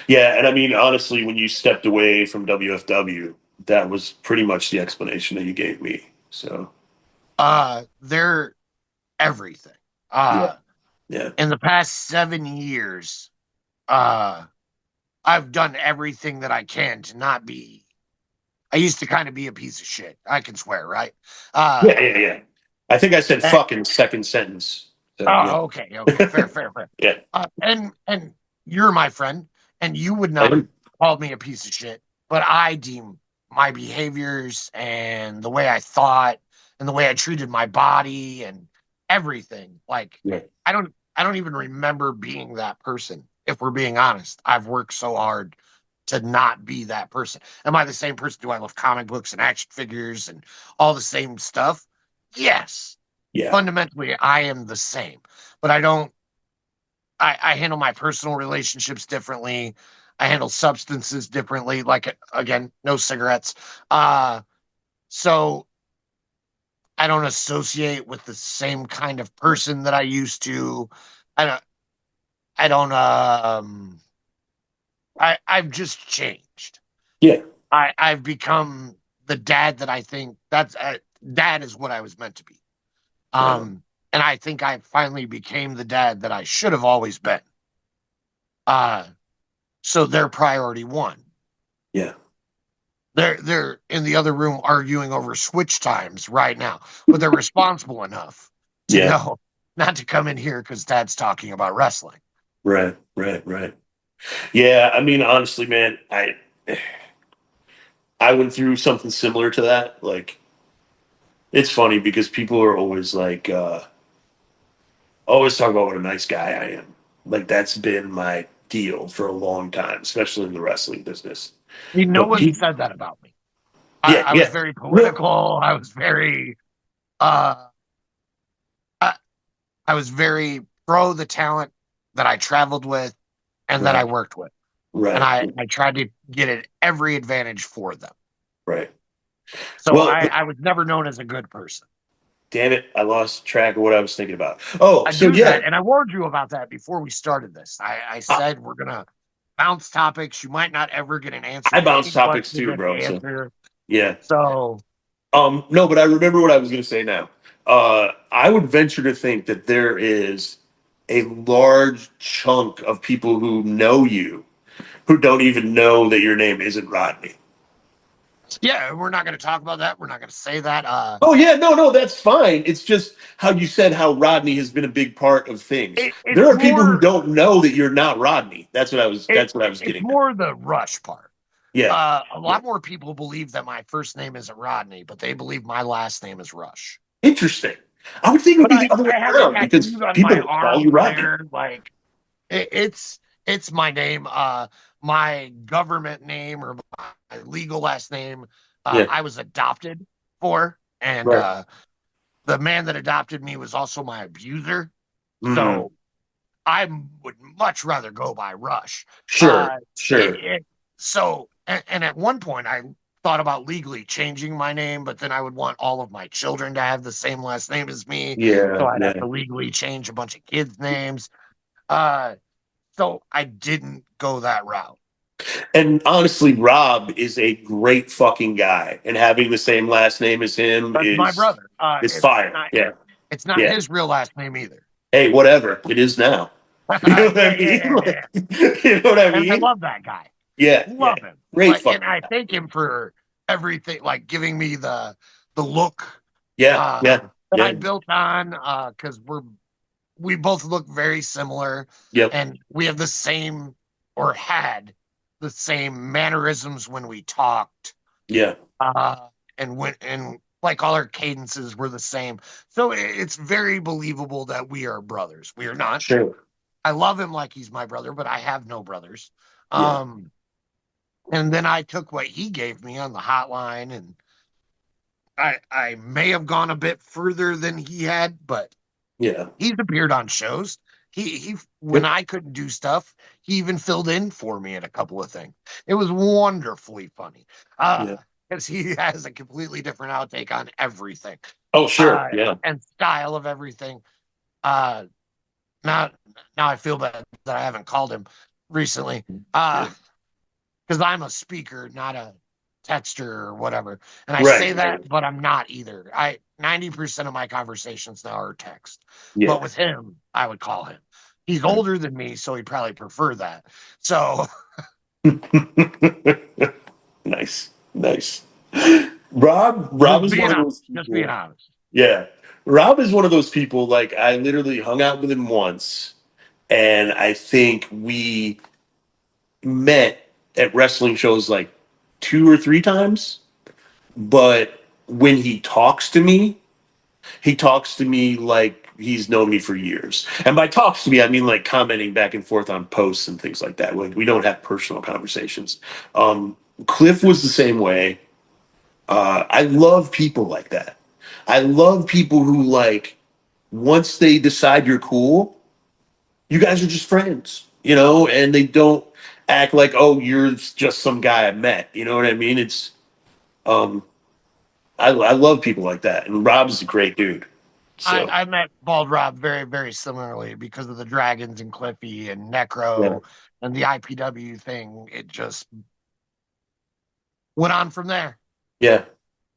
Yeah, and I mean, honestly, when you stepped away from WFW, that was pretty much the explanation that you gave me. So, They're everything. yeah, Uh, yeah, in the past 7 years, uh, I've done everything that I can to not be. I used to kind of be a piece of shit. I can swear, right? Uh, yeah. I think I said and, fucking second sentence. So, yeah, oh, okay, fair. yeah. And you're my friend, and you would I not have am. called me a piece of shit, but I deem my behaviors and the way I thought and the way I treated my body and everything like Yeah, I don't even remember being that person. If we're being honest, I've worked so hard to not be that person. Am I the same person? Do I love comic books and action figures and all the same stuff? Yes, yeah, fundamentally I am the same, but I don't. I handle my personal relationships differently. I handle substances differently. Like again, no cigarettes. Uh, so I don't associate with the same kind of person that I used to. I don't. I don't. I've just changed. yeah. I've become the dad that I think that's dad is what I was meant to be. Right on. Um, and I think I finally became the dad that I should have always been. Uh, so they're priority one. Yeah, They're in the other room arguing over switch times right now, but they're responsible enough to yeah. know not to come in here because dad's talking about wrestling. Right. Yeah, I mean, honestly, man, I went through something similar to that. Like, it's funny because people are always like, always talk about what a nice guy I am. Like, that's been my deal for a long time, especially in the wrestling business. No But one people, said that about me. yeah, I was yeah, very no, political. I was very uh I, I was very pro the talent that I traveled with and that I right, worked with. And right, I tried to get it every advantage for them. right. So Well, I was never known as a good person. damn it, I lost track of what I was thinking about. Oh, I so do yeah, that, and I warned you about that before we started this. I I, said we're gonna bounce topics. You might not ever get an answer I to bounce any topics question too, that bro. they So answer. yeah. So No, but I remember what I was going to say now. I would venture to think that there is a large chunk of people who know you who don't even know that your name isn't Rodney. yeah, we're not gonna talk about that. We're not gonna say that. Oh yeah, no, that's fine. It's just how you said how Rodney has been a big part of things. There It's are people who more don't know that you're not Rodney. That's what I was. That's what I was it's getting at. more the rush part. Yeah, A yeah. lot more people believe that my first name isn't Rodney, but they believe my last name is Rush. Interesting. I would think it would But be the other way I have it around because tattooed on people my don't call you arm Rodney. there, like It, it's it's my name. My government name or my legal last name. Yeah, I was adopted for, and right. the man that adopted me was also my abuser. Mm, So I would much rather go by Rush. sure, Uh, sure. and at one point I thought about legally changing my name, but then I would want all of my children to have the same last name as me, so Yeah, I'd have yeah. to legally change a bunch of kids' names. Uh, so I didn't go that route. And honestly, Rob is a great fucking guy, and having the same last name as him That's my brother. is fire. Yeah, It's not yeah. his real last name either. Hey, whatever. It is now. You know what I mean? Yeah. Like, you know what I And I mean? love that guy. Yeah. Love him. Great Like, and fucking I guy. thank him for everything, like giving me the look Yeah, uh yeah, that I yeah. built on because we both look very similar Yep. and we have the same or had the same mannerisms when we talked. Yeah. uh, and like all our cadences were the same. So it's very believable that we are brothers. We are not. Sure. I love him like he's my brother, but I have no brothers. Yeah. And then I took what he gave me on the hotline and I may have gone a bit further than he had, but Yeah. he's appeared on shows. He when Yep. I couldn't do stuff, he even filled in for me in a couple of things. It was wonderfully funny. Yeah. Because he has a completely different outtake on everything. Oh, sure. Uh Yeah. and style of everything. Uh now now I feel bad that I haven't called him recently. Yeah. Because I'm a speaker, not a texter or whatever. And I Right. say Right. that, but I'm not either. I 90% of my conversations now are text. But Yeah. with him, I would call him. He's Right. older than me, so he'd probably prefer that. So Nice. Nice. Rob just is being one of honest, those just being people. honest. Yeah. Rob is one of those people, like, I literally hung out with him once, and I think we met at wrestling shows like 2 or 3 times. But when he talks to me like he's known me for years. And by talks to me, I mean like commenting back and forth on posts and things like that. Like, we don't have personal conversations. Cliff was the same way. I love people like that. I love people who, like, once they decide you're cool, you guys are just friends, and they don't act like, oh, you're just some guy I met. You know what I mean? Um, I love people like that, and Rob's a great dude. So I met Bald Rob very, very similarly because of the Dragons and Cliffy and yeah, Necro and the IPW thing. It just went on from there. yeah,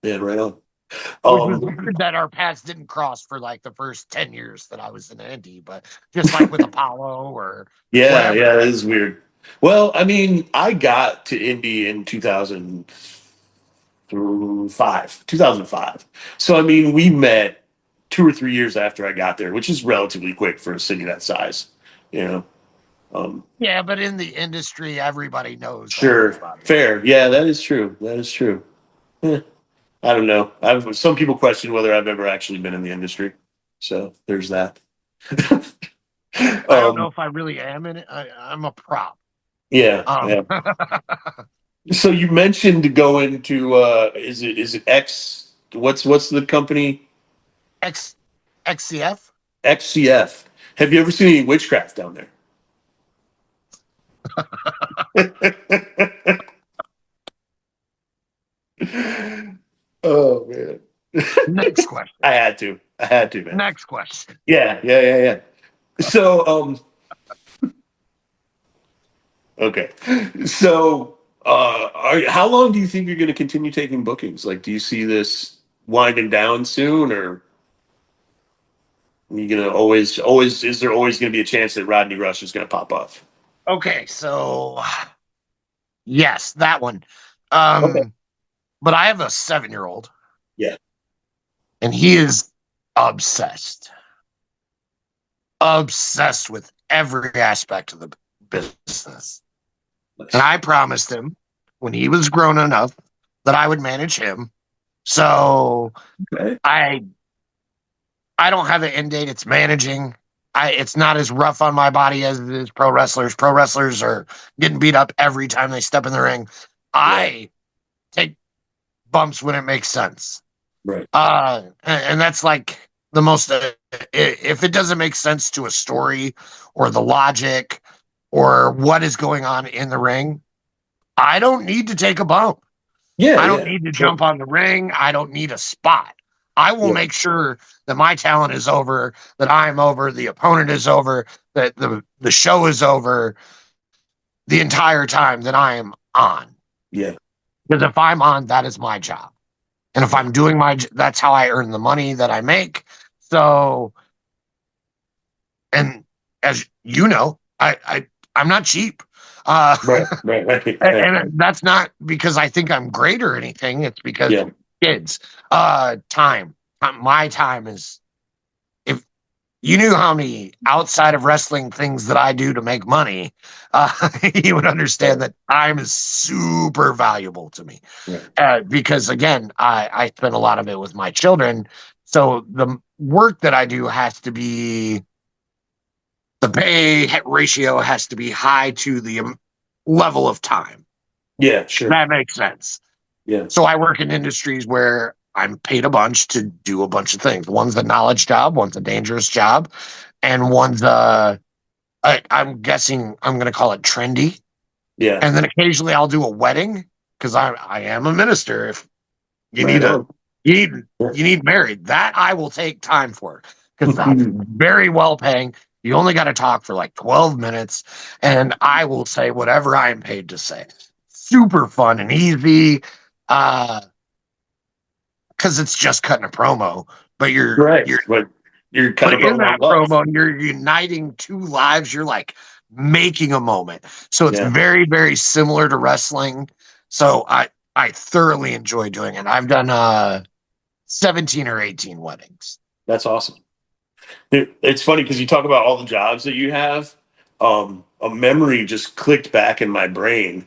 yeah, right on. Which was Um, weird that our paths didn't cross for like the first 10 years that I was in Indy, but just like with Apollo or yeah, whatever. yeah, that is weird. Well, I mean, I got to Indy in 2005. So I mean, we met 2 or 3 years after I got there, which is relatively quick for a city that size. You know. Um, Yeah, but in the industry, everybody knows sure, everybody. fair. Yeah, that is true. That is true. Eh, I don't know. Some people question whether I've ever actually been in the industry. So there's that. I don't know um, if I really am in it. I'm a prop. yeah, Um, yeah. So you mentioned going to is it X? What's the company? X XCF. XCF. Have you ever seen any witchcraft down there? Oh man. Next question. I had to. I had to, man. Next question. Yeah, yeah, yeah, yeah. So, okay. So, how long do you think you're going to continue taking bookings? Like, do you see this winding down soon, or are you going to always, is there always going to be a chance that Rodney Rush is going to pop up? Okay, so yes, that one. Okay. But I have a 7-year-old, Yeah. and he is obsessed, obsessed with every aspect of the business. And Nice. I promised him when he was grown enough that I would manage him. So Okay. I I don't have an end date. It's managing. It's not as rough on my body as it is pro wrestlers. Pro wrestlers are getting beat up every time they step in the ring. Yeah. I take bumps when it makes sense. Right. And that's like the most. If it doesn't make sense to a story or the logic or what is going on in the ring, I don't need to take a bump. Yeah. I don't Yeah. need to Sure. jump on the ring. I don't need a spot. I will Yeah. make sure that my talent is over, that I'm over, the opponent is over, that the show is over the entire time that I am on. Yeah. Because if I'm on, that is my job. And if Yeah. I'm doing that's how I earn the money that I make. So, and as you know, I'm not cheap. Uh, Right. Right. Right. Right. and that's not because I think I'm great or anything. It's because Yeah. kids, time. My time is, if you knew how many outside of wrestling things that I do to make money, you would understand Right. that time is super valuable to me. Right. Because again, I spend a lot of it with my children. So the work that I do has to be, the pay ratio has to be high to the level of time. Yeah. Sure. That makes sense. Yeah. So I work in industries where I'm paid a bunch to do a bunch of things. One's a knowledge job, one's a dangerous job, and one's I'm guessing I'm going to call it trendy. Yeah. And then occasionally I'll do a wedding because I am a minister. If you Right need a on. you need Yeah. you need married, that I will take time for because that's very well paying. You only got to talk for like 12 minutes, and I will say whatever I am paid to say. Super fun and easy. Uh, because it's just cutting a promo, but Right. You're kind of but in promoting that love. promo, you're uniting two lives. You're like making a moment. So it's Yeah. very, very similar to wrestling. So I thoroughly enjoy doing it. I've done 17 or 18 weddings. That's awesome. It's funny because you talk about all the jobs that you have. A memory just clicked back in my brain.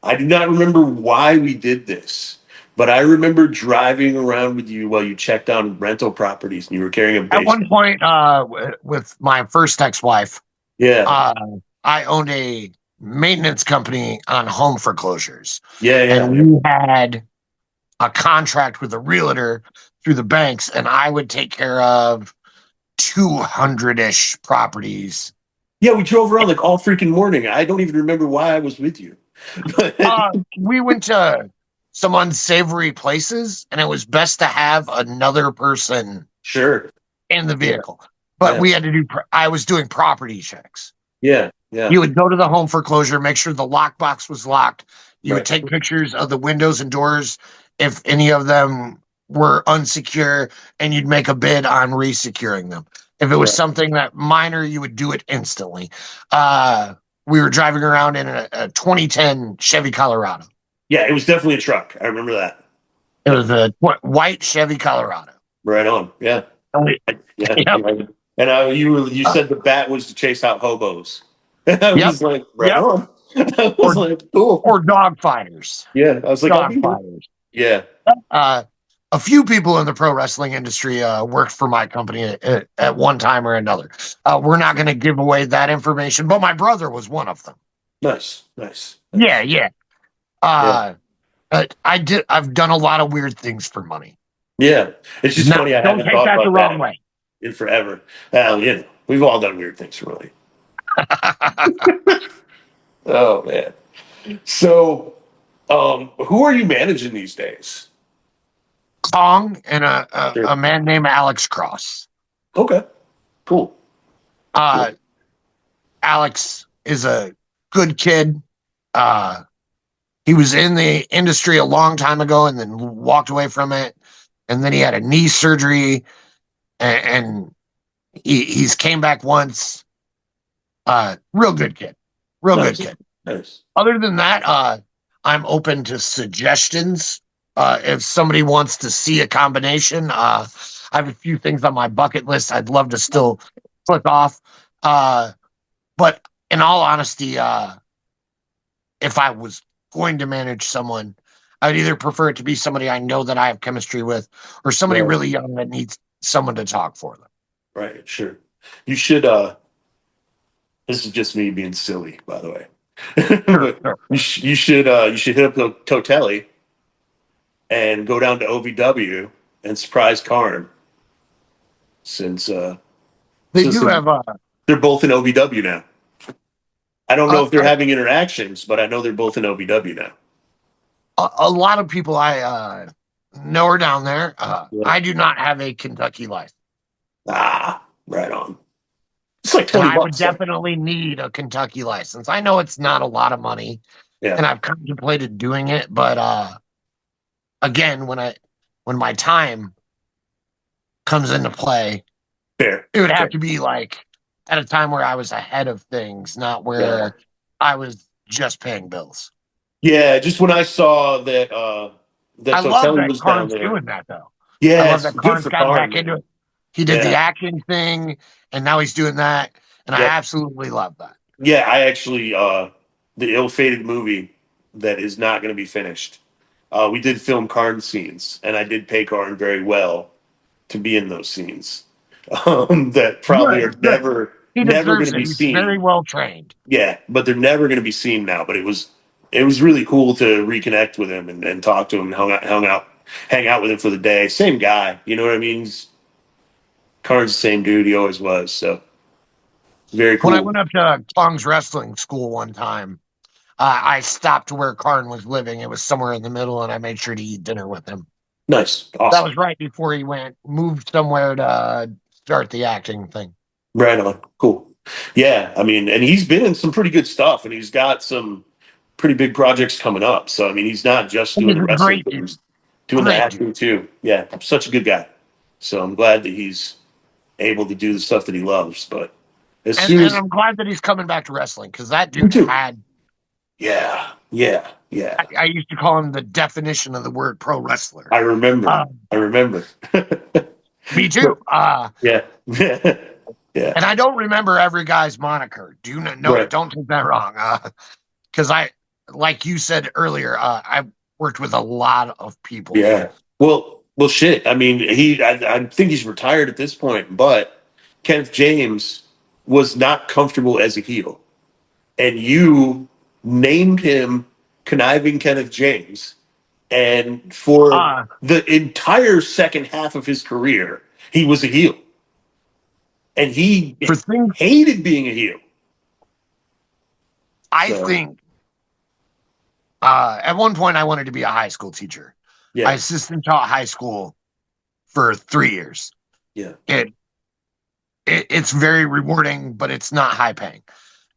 I do not remember why we did this, but I remember driving around with you while you checked on rental properties and you were carrying a At one baseball. point, with my first ex-wife, Yeah. uh, I owned a maintenance company on home foreclosures, Yeah. and Yeah. Yeah. we had a contract with a realtor through the banks, and I would take care of 200-ish properties. Yeah. We drove around like all freaking morning. I don't even remember why I was with you. But We went to some unsavory places, and it was best to have another person sure. in the Yeah. vehicle. But Yeah. we had to do. I was doing property checks. Yeah. Yeah. You would go to the home foreclosure, make sure the lockbox was locked. You would Right. take pictures of the windows and doors if any of them were unsecure, and you'd make a bid on resecuring them. If it was Right. something that minor, you would do it instantly. Uh, we were driving around in a 2010 Chevy Colorado. Yeah. It was definitely a truck. I remember that. It Yep. was a white Chevy Colorado. Right on. Yeah. And we, Yeah. yep, Yeah. And you uh, said the bat was to chase out hobos. I yep, was like, right yep, on. I was or like, cool. or dog fighters, Yeah. I was like, I'll dog be here. fighters. Yeah. Uh, a few people in the pro wrestling industry worked for my company at one time or another. We're not going to give away that information, but my brother was one of them. Nice. Nice. Yeah, Nice. yeah. Yeah. Uh, I did. I've done a lot of weird things for money. Yeah. It's just Now, funny. I don't haven't take thought that the about wrong that way. in forever. We've all done weird things for money. Oh, man. So, who are you managing these days? Kong and Sure. a man named Alex Cross. Okay. Cool. Uh, Cool. Alex is a good kid. Uh, he was in the industry a long time ago and then walked away from it. And then he had a knee surgery, and he's came back once. Real good kid. Real good Nice. kid. Nice. Other than that, I'm open to suggestions. If somebody wants to see a combination, I have a few things on my bucket list I'd love to still click off. Uh, but in all honesty, if I was going to manage someone, I'd either prefer it to be somebody I know that I have chemistry with, or somebody Right. really young that needs someone to talk for them. Right. Sure. You should, this is just me being silly, by the way. Sure, But sure. you should hit up the Totelli and go down to OVW and surprise Karn since They do have they're both in OVW now. I don't know a, if they're having interactions, but I know they're both in OVW now. a lot of people I know are down there. Yeah. I do not have a Kentucky license, Ah, right on. It's like and 20 I would bucks. Though. definitely need a Kentucky license. I know it's not a lot of money, Yeah, and I've contemplated doing it, but again, when my time comes into play, fair. it would have Fair. to be like at a time where I was ahead of things, not Yeah. where I was just paying bills. Yeah, just when I saw that I that love Totelli that was down Karn's there. doing that though. I love Yes, that good Karn's for gotten Karn, back into man. it. He did the Yeah. acting thing, and now he's doing that, and I Yep. absolutely love that. Yeah, I actually the ill-fated movie that is not going to be finished. We did film Karn scenes, and I did pay Karn very well to be in those scenes. That probably are Good, good. He never going deserves to it. be He's very seen. well trained. Yeah, but they're never going to be seen now. But it was really cool to reconnect with him and talk to him, hung out hang out with him for the day. Same guy, you know what I mean? Karn's the same dude he always was. So very When I cool. went up to Kong's wrestling school one time, I stopped to where Karn was living. It was somewhere in the middle, and I made sure to eat dinner with him. Nice, That awesome, was right before he moved somewhere to start the acting thing. right on, cool. Yeah, I mean, and he's been in some pretty good stuff, and he's got some pretty big projects coming up. So I mean, he's not just He's doing the a wrestling, great but dude. he's doing the Great dude. acting too. Yeah, such a good guy. So I'm glad that he's able to do the stuff that he loves. But as And soon and as I'm glad that he's coming back to wrestling because that me dude too. had Yeah, yeah, I, yeah. I used to call him the definition of the word pro wrestler. I remember. I remember. Me too. Yeah. Yeah. And I don't remember every guy's moniker. Do you know? No, Right. don't take that wrong. Because like you said earlier, I worked with a lot of people. Yeah. Shit. I mean, I think he's retired at this point, but Kenneth James was not comfortable as a heel. And you named him Conniving Kenneth James. And for Uh, the entire second half of his career, he was a heel. And he for things, hated being a heel. I So, think at one point I wanted to be a high school teacher. I yeah. assistant taught high school for 3 years. Yeah. It, it's very rewarding, but it's not high paying.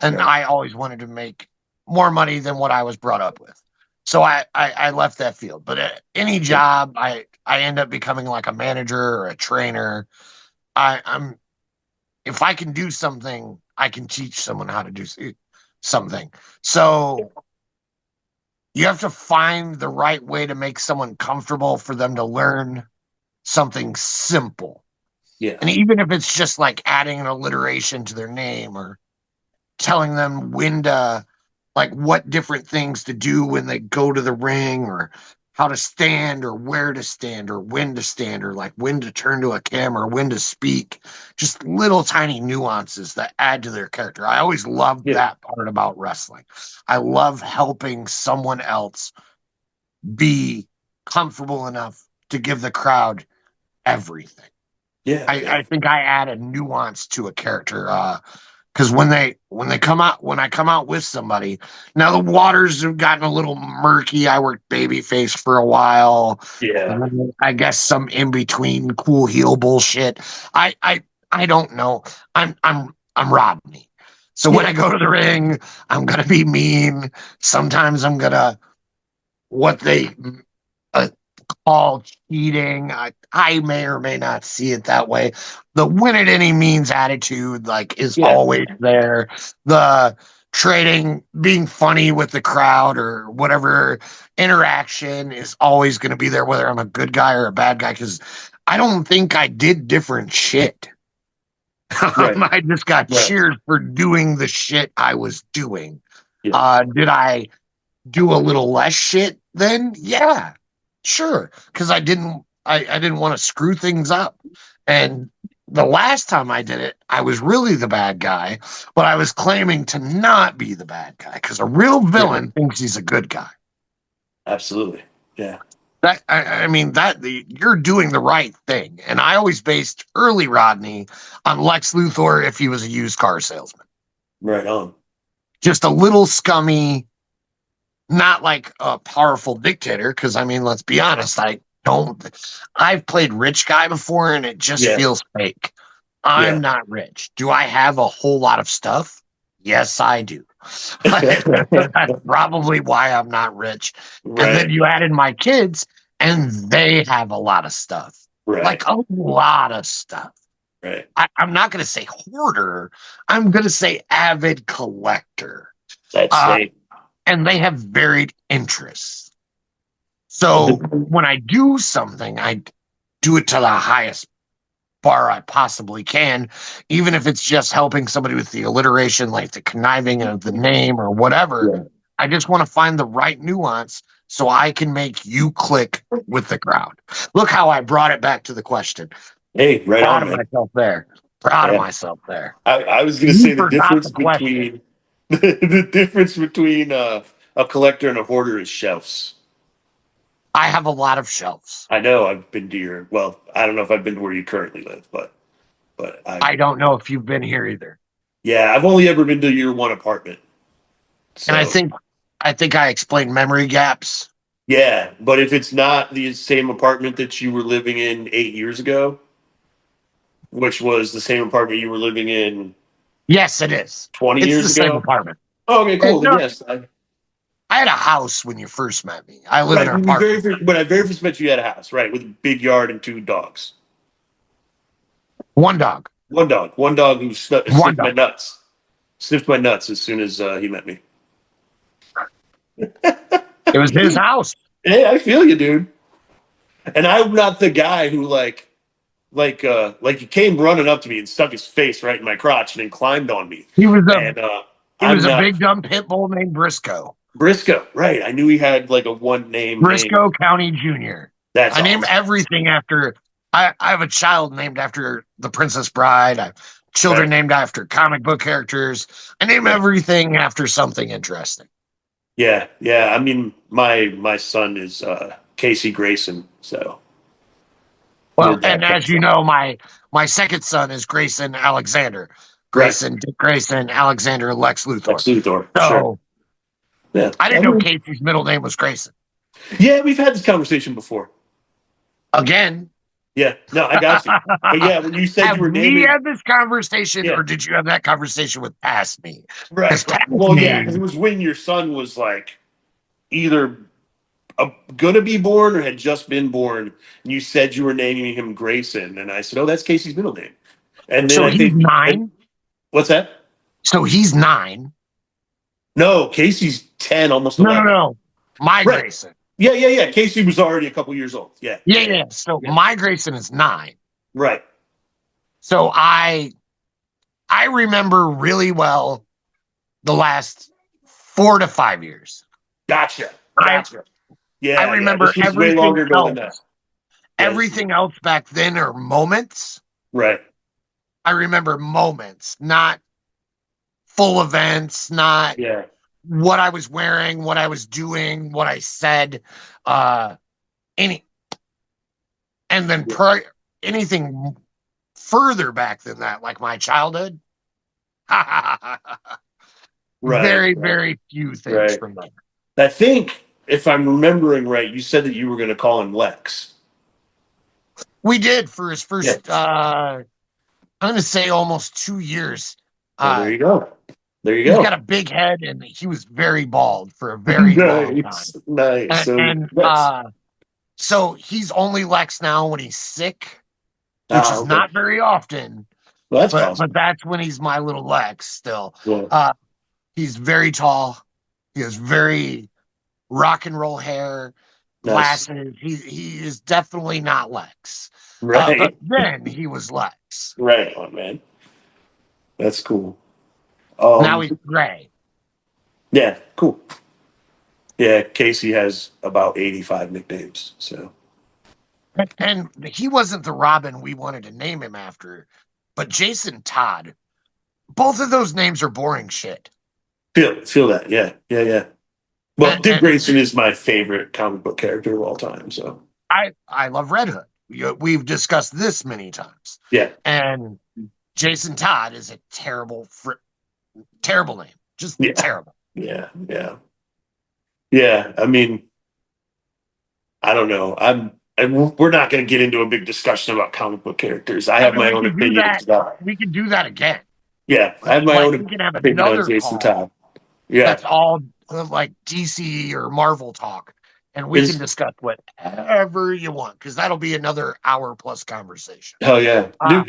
And Right. I always wanted to make more money than what I was brought up with. So I left that field. But any Yeah. job, I end up becoming like a manager or a trainer. I'm if I can do something, I can teach someone how to do something. So you have to find the right way to make someone comfortable for them to learn something simple. Yeah. And even if it's just like adding an alliteration to their name or telling them when to like what different things to do when they go to the ring or how to stand or where to stand or when to stand or like when to turn to a camera, when to speak, just little tiny nuances that add to their character. I always loved Yeah. that part about wrestling. I love helping someone else be comfortable enough to give the crowd everything. Yeah. Yeah. I think I add a nuance to a character. Because when they come out when I come out with somebody, now the waters have gotten a little murky. I worked babyface for a while. Yeah. And then I guess some in between cool heel bullshit. I don't know. I'm Rodney. So when Yeah. I go to the ring, I'm gonna be mean. Sometimes I'm gonna what they uh, call cheating. I may or may not see it that way. The win at any means attitude, like, is Yeah. always there. The trading, being funny with the crowd or whatever interaction is always going to be there, whether I'm a good guy or a bad guy, because I don't think I did different shit. Right. I just got Right. cheered for doing the shit I was doing. Yeah. Did I do a little less shit then? Yeah, sure. Because I didn't want to screw things up. And the last time I did it, I was really the bad guy, but I was claiming to not be the bad guy because a real Yeah. villain thinks he's a good guy. Absolutely. Yeah. I mean you're doing the right thing. And I always based early Rodney on Lex Luthor if he was a used car salesman. Right on. Just a little scummy, not like a powerful dictator, because I mean, let's be honest, I've played rich guy before and it just Yeah. feels fake. I'm Yeah. not rich. Do I have a whole lot of stuff? Yes, I do. That's probably why I'm not rich. And then Right. you add in my kids, and they have a lot of stuff, like Right. a lot of stuff. Right. I'm not going to say hoarder. I'm going to say avid collector. That's Uh, safe. and they have varied interests. So when I do something, I do it to the highest bar I possibly can, even if it's just helping somebody with the alliteration, like the conniving of the name or whatever. Yeah. I just want to find the right nuance so I can make you click with the crowd. Look how I brought it back to the question. Hey, right Proud on, of man. myself there. Proud of Yeah. myself there. I was gonna You say the forgot difference the question. between the difference between a collector and a hoarder is shelves. I have a lot of shelves. I know I've been to your. Well, I don't know if I've been to where you currently live, but I. I don't know if you've been here either. Yeah, I've only ever been to your one apartment. And So I think I explained memory gaps. yeah, but if it's not the same apartment that you were living in 8 years ago, which was the same apartment you were living in Yes, it is. 20 It's the years same ago. apartment. Oh, okay, cool. And Then no, yes, I had a house when you first met me. I live in right. an When we apartment. when I very first met you, you had a house, right, with a big yard and two dogs. One dog. One dog who One sniffed my dog. nuts, sniffed my nuts as soon as he met me. It was his house. Hey, I feel you, dude. And I'm not the guy who like he came running up to me and stuck his face right in my crotch and then climbed on me. He was a And he I'm was a not big dumb pit bull named Briscoe. Briscoe, right? I knew he had like a one name. Briscoe County Jr. That's I name awesome. everything after I have a child named after the Princess Bride. I have children Right, named after comic book characters. I name right. everything after something interesting. Yeah, yeah. I mean, my son is Casey Grayson, so we're Well, that and close. as you know, my second son is Grayson Alexander. Right, Dick Grayson, Alexander Lex Luthor. Lex Luthor, sure. So Yeah, I I didn't know mean, Casey's middle name was Grayson. yeah. We've had this conversation before. Again. Yeah, no, I got you. But yeah, when you said Have you were we naming, had this conversation, yeah, or did you have that conversation with past me? Because right, right. past Well, yeah, because me, it was when your son was like either gonna be born or had just been born, and you said you were naming him Grayson, and I said, "Oh, that's Casey's middle name." And then so I he's think, and, 9. what's that? So he's 9. No, Casey's 10, almost No, no, 11. no. My Right. Grayson. Yeah, yeah, yeah. Casey was already a couple years old. Yeah, Yeah, yeah, yeah. yeah. So Yeah. my Grayson is 9. Right. So I remember really well the last 4 to 5 years. Gotcha. I Gotcha. I Yeah, yeah. remember This was way longer ago than that. Yeah, this is everything else back then are moments. right. I remember moments, not full events, not Yeah. what I was wearing, what I was doing, what I said, uh, any, and then anything further back than that, like my childhood. Right. Very, Right. very few things Right. from there. I think if I'm remembering right, you said that you were going to call him Lex. We did for his Yeah. first, I'm going to say almost 2 years. Well, there you go. There you He's go. got a big head and he was very bald for a very long time. Nice. Nice. So And Lex. so he's only Lex now when he's sick, which Ah, is okay. not very often, Well, that's but awesome. that's when he's my little Lex still. Yeah. He's very tall. He has very rock and roll hair, Nice. glasses. He is definitely not Lex. But Right. then he was Lex. Right on, man. That's cool. Now Um, he's gray. yeah, cool. Yeah, Casey has about 85 nicknames. So And he wasn't the Robin we wanted to name him after, but Jason Todd. Both of those names are boring shit. feel that. Yeah, yeah, yeah. Well, Dick And Grayson is my favorite comic book character of all time. So I love Red Hood. We've discussed this many times. yeah, And Jason Todd is a terrible name. Just yeah, terrible. yeah, yeah, yeah. I mean, I don't know. We're not going to get into a big discussion about comic book characters. I I have mean, my we own can do opinion that. as well. We can do that again. Yeah, I have my Like own we can have opinion on another Jason call Todd. Yeah, that's all like DC or Marvel talk, and we can is discuss whatever you want because that'll be another hour plus conversation. hell yeah. Uh,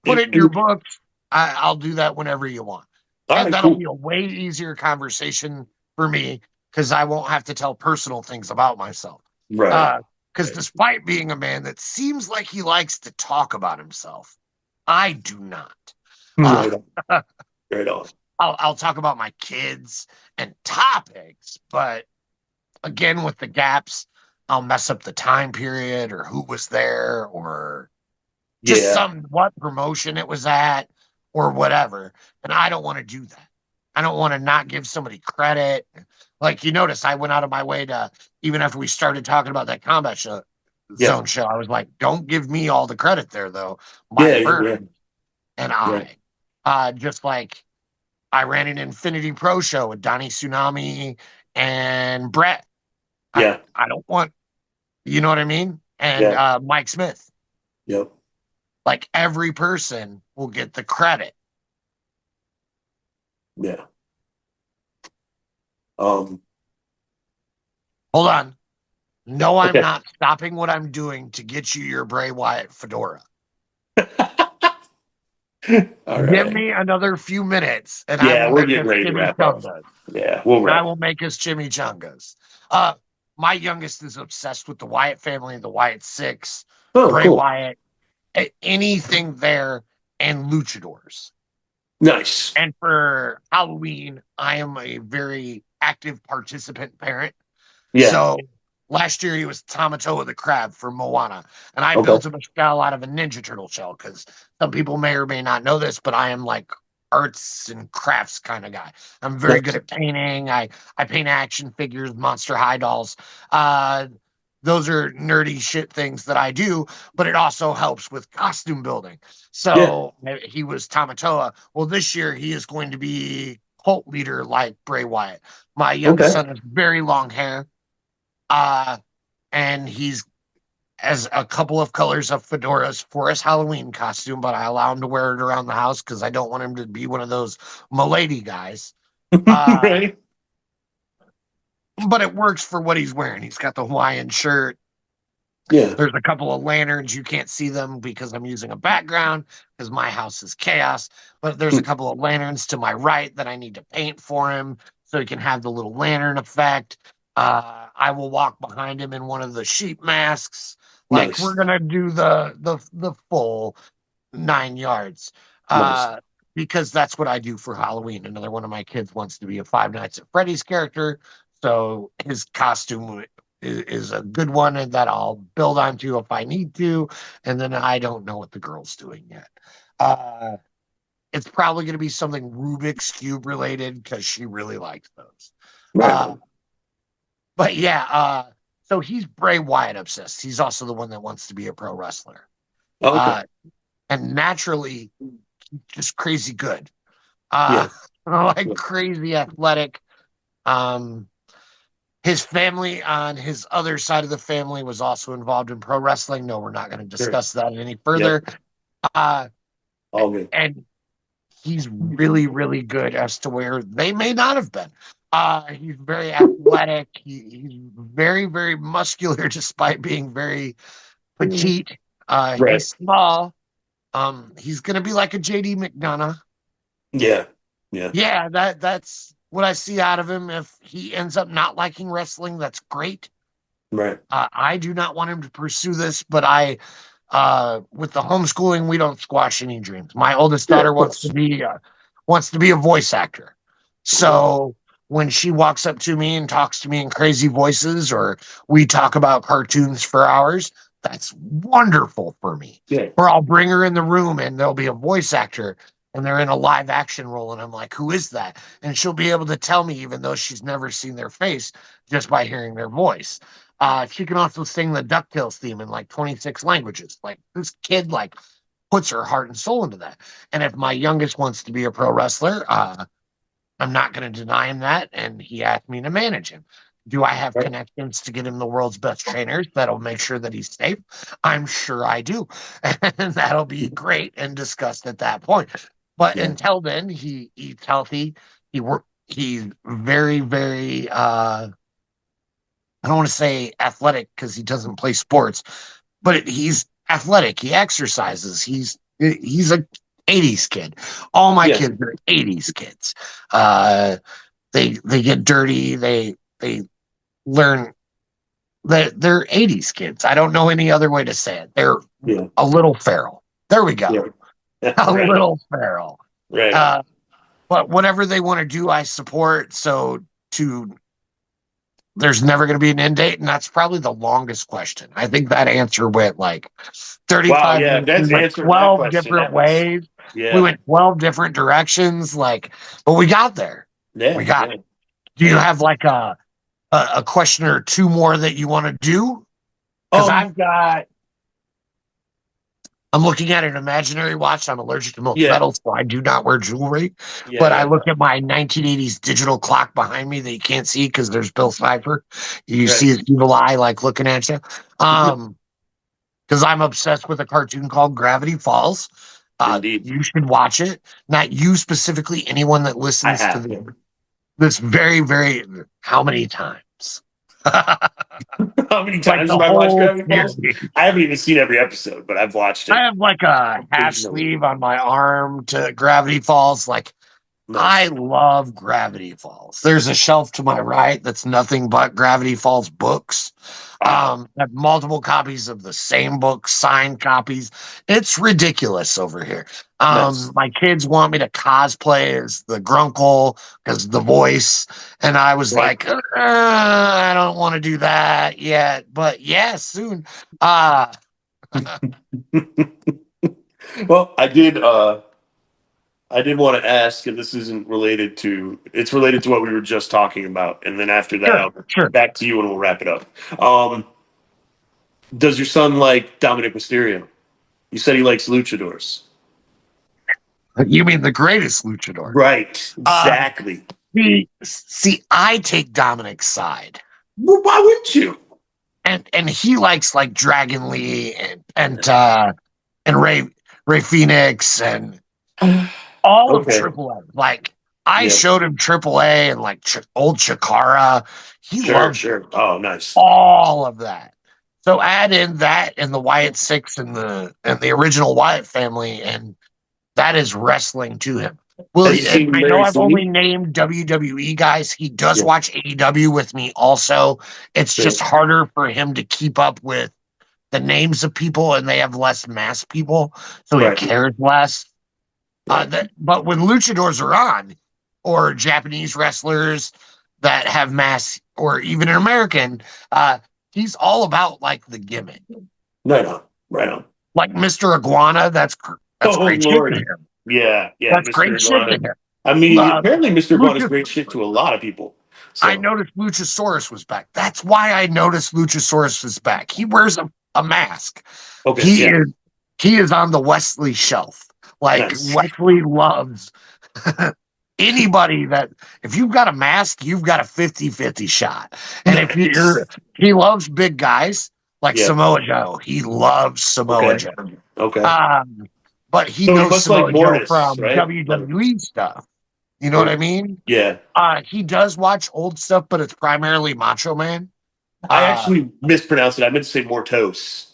put it in your All books. I'll do that whenever you want, and right, that'll cool. be a way easier conversation for me because I won't have to tell personal things about myself. Right. Because despite being a man that seems like he likes to talk about himself, I do not. Uh, Right on. Right on. I'll talk about my kids and topics, but again, with the gaps, I'll mess up the time period or who was there or just Yeah. what promotion it was at or whatever. And I don't want to do that. I don't want to not give somebody credit. Like you notice, I went out of my way to, even after we started talking about that combat Yeah. zone show, I was like, don't give me all the credit there though. My Yeah. Yeah. bird Yeah. and Yeah. just like I ran an Infinity Pro show with Donnie Tsunami and Brett. Yeah. I don't want, you know what I mean? And Yeah. Mike Smith. Yep. Like every person will get the credit. Yeah. Um. Hold on. No, I'm Okay. not stopping what I'm doing to get you your Bray Wyatt fedora. All Give right. me another few minutes and I Yeah, will we're make getting us ready to wrap up. chimichangas. Yeah, we'll I wrap. will make us chimichangas. Uh, my youngest is obsessed with the Wyatt family, the Wyatt Six, Oh, Bray cool. Wyatt, anything there, and luchadors. Nice. And for Halloween, I am a very active participant parent. Yeah. So last year he was Tamatoa the crab for Moana, and I Okay. built him a shell out of a Ninja Turtle shell because some people may or may not know this, but I am like arts and crafts kind of guy. I'm very good Nice. at painting. I paint action figures, Monster High dolls. Uh, those are nerdy shit things that I do, but it also helps with costume building. Yeah. So he was Tamatoa. Well, this year he is going to be cult leader like Bray Wyatt. My youngest Okay. son has very long hair. Uh, and he's as a couple of colors of fedoras for his Halloween costume, but I allow him to wear it around the house because I don't want him to be one of those milady guys. Uh, Right. but it works for what he's wearing. He's got the Hawaiian shirt. Yeah. There's a couple of lanterns. You can't see them because I'm using a background because my house is chaos. But there's a Mm, couple of lanterns to my right that I need to paint for him so he can have the little lantern effect. I will walk behind him in one of the sheep masks. Like we're nice. gonna do the full 9 yards. Nice. Because that's what I do for Halloween. Another one of my kids wants to be a Five Nights at Freddy's character, so his costume is a good one, and that I'll build onto if I need to. And then I don't know what the girl's doing yet. Uh, it's probably going to be something Rubik's Cube related because she really likes those. Right Uh, on. but yeah, so he's Bray Wyatt obsessed. He's also the one that wants to be a pro wrestler. Okay. Uh, and naturally, just crazy good. Yeah. Like Yeah. crazy athletic. Um, his family on his other side of the family was also involved in pro wrestling. No, we're not going to Sure. discuss that any Yep. further. Uh, All good. and he's really, really good as to where they may not have been. He's very athletic. He's very, very muscular, despite being very Mm, petite. right. He's small. He's gonna be like a JD McDonough. Yeah. Yeah. Yeah, that's what I see out of him. If he ends up not liking wrestling, that's great. Right. I do not want him to pursue this, but with the homeschooling, we don't squash any dreams. My oldest Yeah. daughter Of course. wants to be a voice actor. Yeah. So when she walks up to me and talks to me in crazy voices, or we talk about cartoons for hours, that's wonderful for me. Yeah. Or I'll bring her in the room and there'll be a voice actor and they're in a live action role, and I'm like, who is that? And she'll be able to tell me, even though she's never seen their face, just by hearing their voice. She can also sing the DuckTales theme in like 26 languages. Like this kid like puts her heart and soul into that. And if my youngest wants to be a pro wrestler, I'm not going to deny him that. And he asked me to manage him. Do I have Right. connections to get him the world's best trainers that'll make sure that he's safe? I'm sure I do. And that'll be great and discussed at that point. But Yeah. until then, he eats healthy. He's very, very I don't want to say athletic because he doesn't play sports, but he's athletic. He exercises. He's a 80s kid. All my Yeah. kids are 80s kids. Uh, they get dirty. They learn that they're 80s kids. I don't know any other way to say it. They're Yeah. a little feral. There we go. Yeah. A Right on. little feral. Right on. Uh, but whatever they want to do, I support. So to there's never going to be an end date, and that's probably the longest question. I think that answer went like Wow. 35 Yeah. minutes. We That's went answering that 12 question. different That was. ways. We Yeah. went 12 different directions, like, but we got there. Yeah, We got yeah, it. Do you yeah. have like a question or two more that you want to do? Because Um, I'm looking at an imaginary watch. I'm allergic to most yeah, metals, so I do not wear jewelry. yeah, But I yeah. look at my 1980s digital clock behind me that you can't see because there's Bill Cipher. You see Right. his evil eye like looking at you. Because I'm obsessed with a cartoon called Gravity Falls. Indeed. You should watch it. Not you specifically, anyone that I listens to have. this very, very, how many times? How many Like times the have I watched whole Gravity series. Falls? I haven't even seen every episode, but I've watched I it have like a half occasionally. sleeve on my arm to Gravity Falls. Like, I Nice. love Gravity Falls. There's a shelf to my right that's nothing but Gravity Falls books. Wow. I have multiple copies of the same book, signed copies. It's ridiculous over here. Nice. My kids want me to cosplay as the Grunkle because the voice, and I was Right. like, I don't want to do that yet, but yeah, soon. Uh Well, I did want to ask, and this isn't related to, it's related to what we were just talking about. And then after that, sure, I'll sure. back to you and we'll wrap it up. Um, does your son like Dominic Mysterio? You said he likes luchadors. You mean the greatest luchador? Right. Uh, Exactly. see, I take Dominic's side, Well, why wouldn't you? and he likes like Dragon Lee and Ray Phoenix and all of Okay. Triple A. Like I Yeah. showed him Triple A and like old Chikara. He Sure, loves sure. Oh, nice. all of that. So add in that and the Wyatt Six and the original Wyatt family, and that is wrestling to him. Well, Has he seen I know Larry I've only Feeney? named WWE guys. He does Yeah. watch AEW with me also. It's Sure. just harder for him to keep up with the names of people, and they have less mass people, so he Right. cares less. Right. But when luchadors are on, or Japanese wrestlers that have mass, or even an American, he's all about like the gimmick, Right on. Right on. like Mr. Iguana. That's Oh, great shit to Lord. him. Yeah. Yeah. That's Mr. great shit to Iguana. him. I mean, Uh, apparently Mr. Iguana's Lucha, great shit to a lot of people. I So, noticed Luchasaurus was back. That's why I noticed Luchasaurus was back. He wears a mask. okay. He Yeah. is he is on the Wesley shelf. Like Nice. Wesley loves anybody that if you've got a mask, you've got a 50-50 shot. And if Nice. he loves big guys like Yeah. Samoa Joe. He loves Samoa Okay. Joe. Okay. But he So he knows must like Samoa Joe Mortis, from right? WWE stuff. You know what Or, I mean? yeah. He does watch old stuff, but it's primarily Macho Man. I Uh, actually mispronounced it. I meant to say Mortos.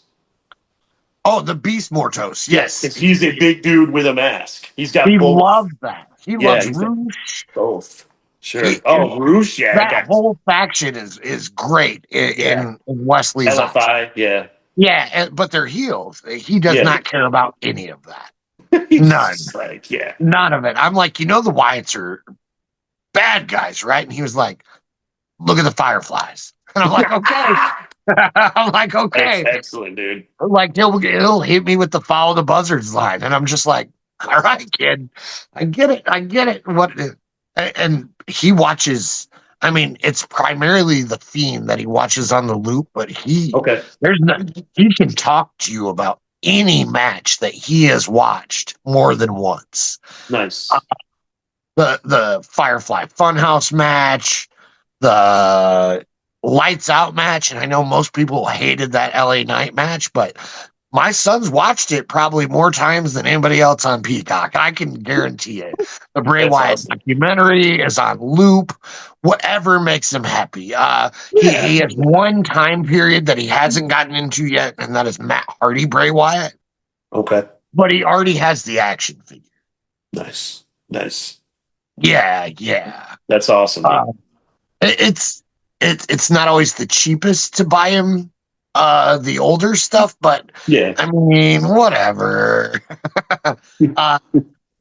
oh, the Beast Mortos. Yes, Yes. because he's a big dude with a mask. He's got He both. loves that. He Yeah, loves he's got Rouge. both. Sure. He, Oh, Roosh. Yeah, I that got. whole faction is great Yeah. in Wesley's eyes. LFI. Yeah. Yeah, but they're heels. He does Yeah. not care about any of that. He's None. just like, yeah. None of it. I'm like, the Wyatts are bad guys, right? And he was like, look at the Fireflies. And I'm like, okay. I'm like, That's okay. excellent, dude. Like he'll hit me with the follow the buzzards line, and I'm just like, all right, kid, I get it, I get it. And he watches. I mean, it's primarily the Fiend that he watches on the loop, but Okay. he can talk to you about any match that he has watched more than once. Nice. The Firefly Funhouse match, the Lights Out match, and I know most people hated that LA Knight match, but my son's watched it probably more times than anybody else on Peacock. I can guarantee it. The Bray That's Wyatt awesome. documentary is on loop. Whatever makes him happy. He has one time period that he hasn't gotten into yet, and that is Matt Hardy Bray Wyatt. Okay. But he already has the action figure. Nice. Nice. Yeah. That's awesome. Dude. It's not always the cheapest to buy him the older stuff, but Yeah. I mean, whatever.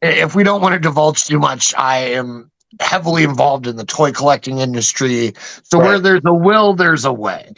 If we don't want to divulge too much, I am heavily involved in the toy collecting industry. So where Right. there's a will, there's a way.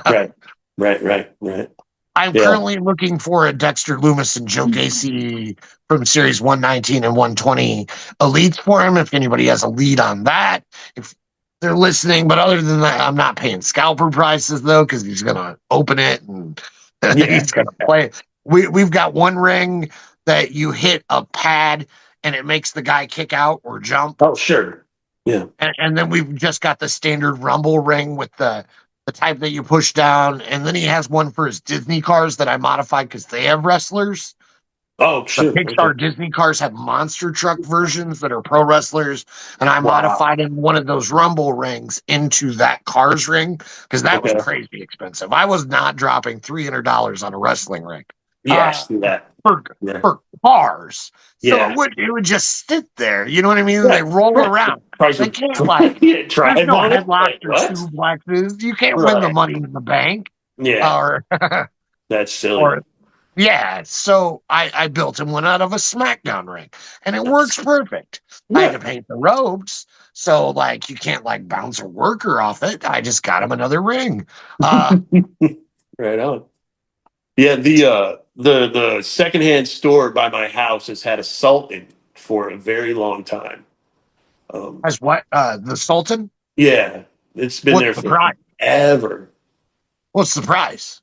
Right. Right. Right. Right. I'm Yeah. currently looking for a Dexter Loomis and Joe Gacy from Series 119 and 120 elites for him. If anybody has a lead on that, if they're listening. But other than that, I'm not paying scalper prices though, because he's gonna open it and Yeah. he's gonna play. We've got one ring that you hit a pad and it makes the guy kick out or jump. Oh, sure. Yeah. And then we've just got the standard rumble ring with the type that you push down, and then he has one for his Disney cars that I modified because they have wrestlers. Oh, The sure. Okay. Pixar Disney cars have monster truck versions that are pro wrestlers, and I Wow. modified in one of those rumble rings into that cars ring because that was Okay. crazy expensive. I was not dropping $300 on a wrestling ring. Yeah, I Uh, see that. for Yeah. for cars. So Yeah. it would just sit there. You know what I mean? They Yeah. roll Right. around. Price They of can't like. yeah, There's drive no on it. headlocks Like or what? suplexes. You can't win the Right. money in the bank. Yeah. Or That's silly. or yeah. So I built him one out of a SmackDown ring, and it works perfect. I had to Yeah. paint the ropes, so like you can't like bounce a worker off it. I just got him another ring. Uh, Right on. Yeah, the secondhand store by my house has had a Sultan for a very long time. as what the Sultan? Yeah, it's been What's there the for price? ever. What's the price?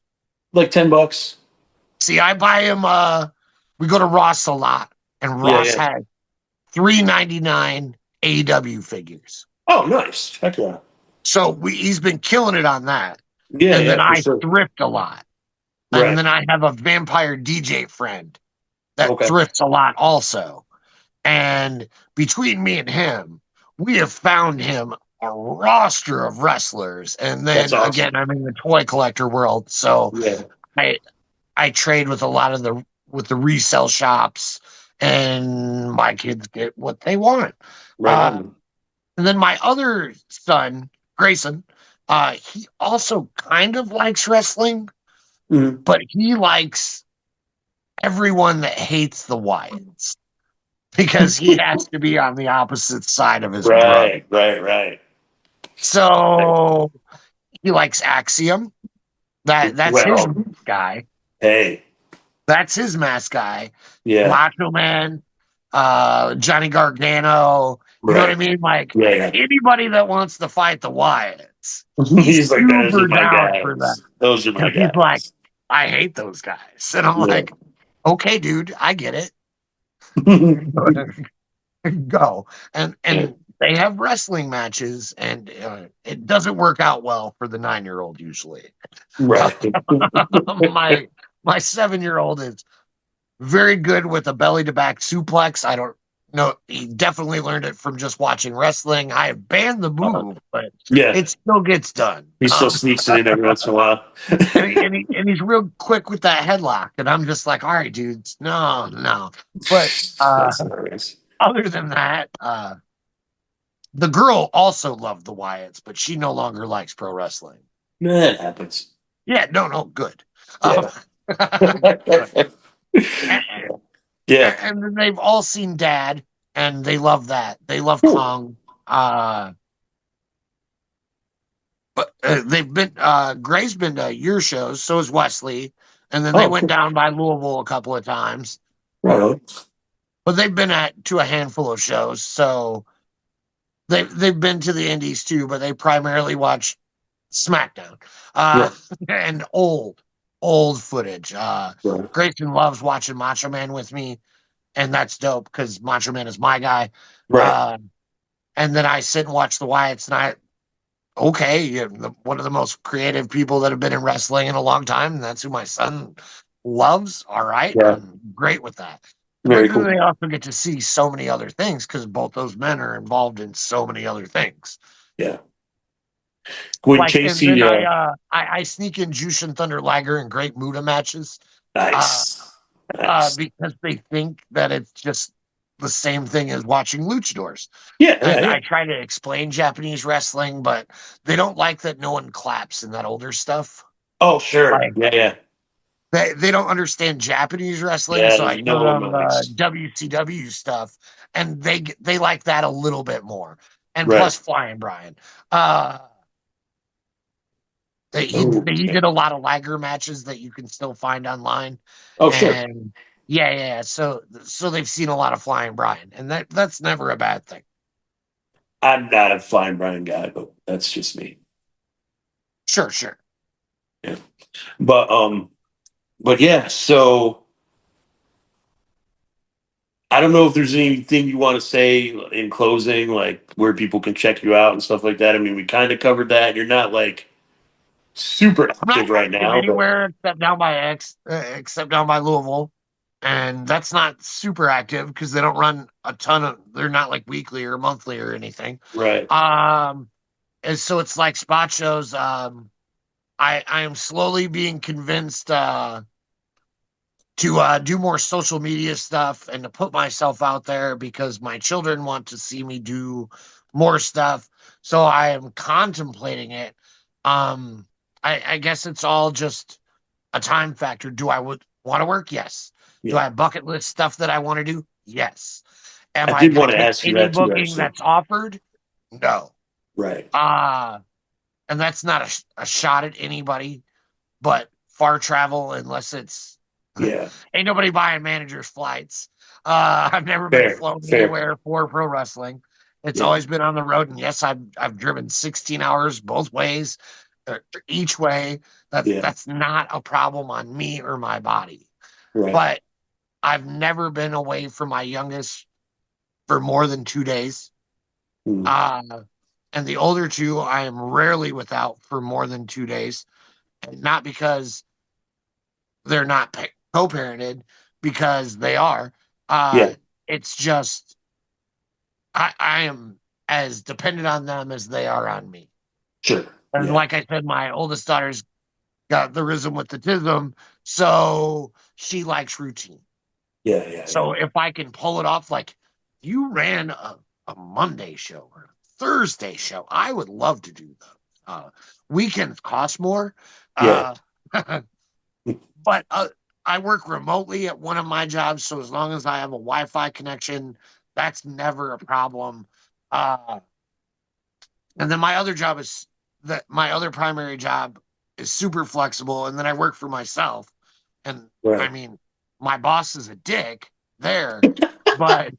Like $10. See, I buy him. We go to Ross a lot, and Yeah, Ross yeah. has 399 AW figures. Oh, nice. Heck yeah. So he's been killing it on that. Yeah, And then yeah, for I sure. thrift a lot. And Right. then I have a vampire DJ friend that Okay. thrifts a lot also. And between me and him, we have found him a roster of wrestlers. And That's then awesome. again, I'm in the toy collector world, so Yeah. I I trade with a lot of the resale shops, and my kids get what they want. Right Uh, on. and then my other son, Grayson, he also kind of likes wrestling, Mhm. but he likes everyone that hates the Wyatts because he has to be on the opposite side of his brother. Right, right, right. So he likes Axiom. That's his Well, guy. hey, That's his mask guy. yeah, Macho Man, Johnny Gargano. You know what I right. mean? Like Yeah, yeah. anybody that wants to fight the Wyatts, he's He's like, those are super my down for that. guys. Those are my And he's like, guys. I hate those guys. And I'm Yeah. like, okay, dude, I get it. Go. Yeah. And they have wrestling matches, and it doesn't work out well for the 9-year-old usually. Right. My 7-year-old is very good with a belly to back suplex. I don't know. He definitely learned it from just watching wrestling. I have banned the move, but Yeah. it still gets done. He still sneaks it in every once in a while. And he's real quick with that headlock. And I'm just like, all right, dudes, no, no. But That's hilarious. other than that, the girl also loved the Wyatts, but she no longer likes pro wrestling. That happens. Yeah, no, good. Yeah. And, Yeah. and then they've all seen Dad, and they love that. They love Cool. Kong. But they've been Gray's been to your shows, so is Wesley, and then they Oh, went cool. down by Louisville a couple of times. Right on. But they've been to a handful of shows, so they've been to the Indies too, but they primarily watch SmackDown Yeah. and old footage. Right. Grayson loves watching Macho Man with me, and that's dope because Macho Man is my guy. Right. And then I sit and watch the Wyatts, and you're one of the most creative people that have been in wrestling in a long time, and that's who my son loves. All right, Yeah. I'm great with that. Very But cool. then they also get to see so many other things because both those men are involved in so many other things. Yeah. When Like, and Casey, then I sneak in Jushin Thunder Liger in Great Muta matches nice. Nice. because they think that it's just the same thing as watching luchadors. Yeah, And yeah, I try to explain Japanese wrestling, but they don't like that no one claps in that older stuff. Oh, sure. Like Yeah, yeah. they don't understand Japanese wrestling, Yeah, so there's I show no them noise. WCW stuff, and they like that a little bit more. And Right. plus Flying Brian. Oh, He okay. did a lot of Liger matches that you can still find online, Oh, sure. and yeah. So they've seen a lot of Flying Brian, and that's never a bad thing. I'm not a Flying Brian guy, but that's just me. Sure, sure. Yeah. But but yeah, so I don't know if there's anything you want to say in closing, like where people can check you out and stuff like that. I mean, we kind of covered that. You're not like super I'm not active right active now, but anywhere except down by Louisville, and that's not super active because they don't run a ton of. They're not like weekly or monthly or anything. right. Um, and so it's like spot shows. I am slowly being convinced to do more social media stuff and to put myself out there because my children want to see me do more stuff. So I am contemplating it. Um, I guess it's all just a time factor. Do I would want to work? Yes. Do Yeah. I have bucket list stuff that I want to do? Yes. Am I I did going want to to take ask you any that too, booking actually. that's offered? No. Right. Uh, and that's not a shot at anybody, but far travel, unless it's Yeah. ain't nobody buying managers' flights. I've never been Fair. flown Fair. anywhere for pro wrestling. It's Yeah. always been on the road, and yes, I've driven 16 hours both ways, each way. Yeah. That's not a problem on me or my body. Right. But I've never been away from my youngest for more than 2 days. Mm. Uh, and the older two, I am rarely without for more than 2 days, and not because they're not co-parented, because they are. Yeah. It's just I am as dependent on them as they are on me. Sure. And Yeah. like I said, my oldest daughter's got the rhythm with the tism, so she likes routine. Yeah. Yeah. Yeah. So if I can pull it off, like you ran a Monday show or a Thursday show, I would love to do those. Weekends cost more. Yeah. Uh, but I work remotely at one of my jobs, so as long as I have a Wi-Fi connection, that's never a problem. Uh, and then my other job is that my other primary job is super flexible, and then I work for myself. And I Right. mean, my boss is a dick there, but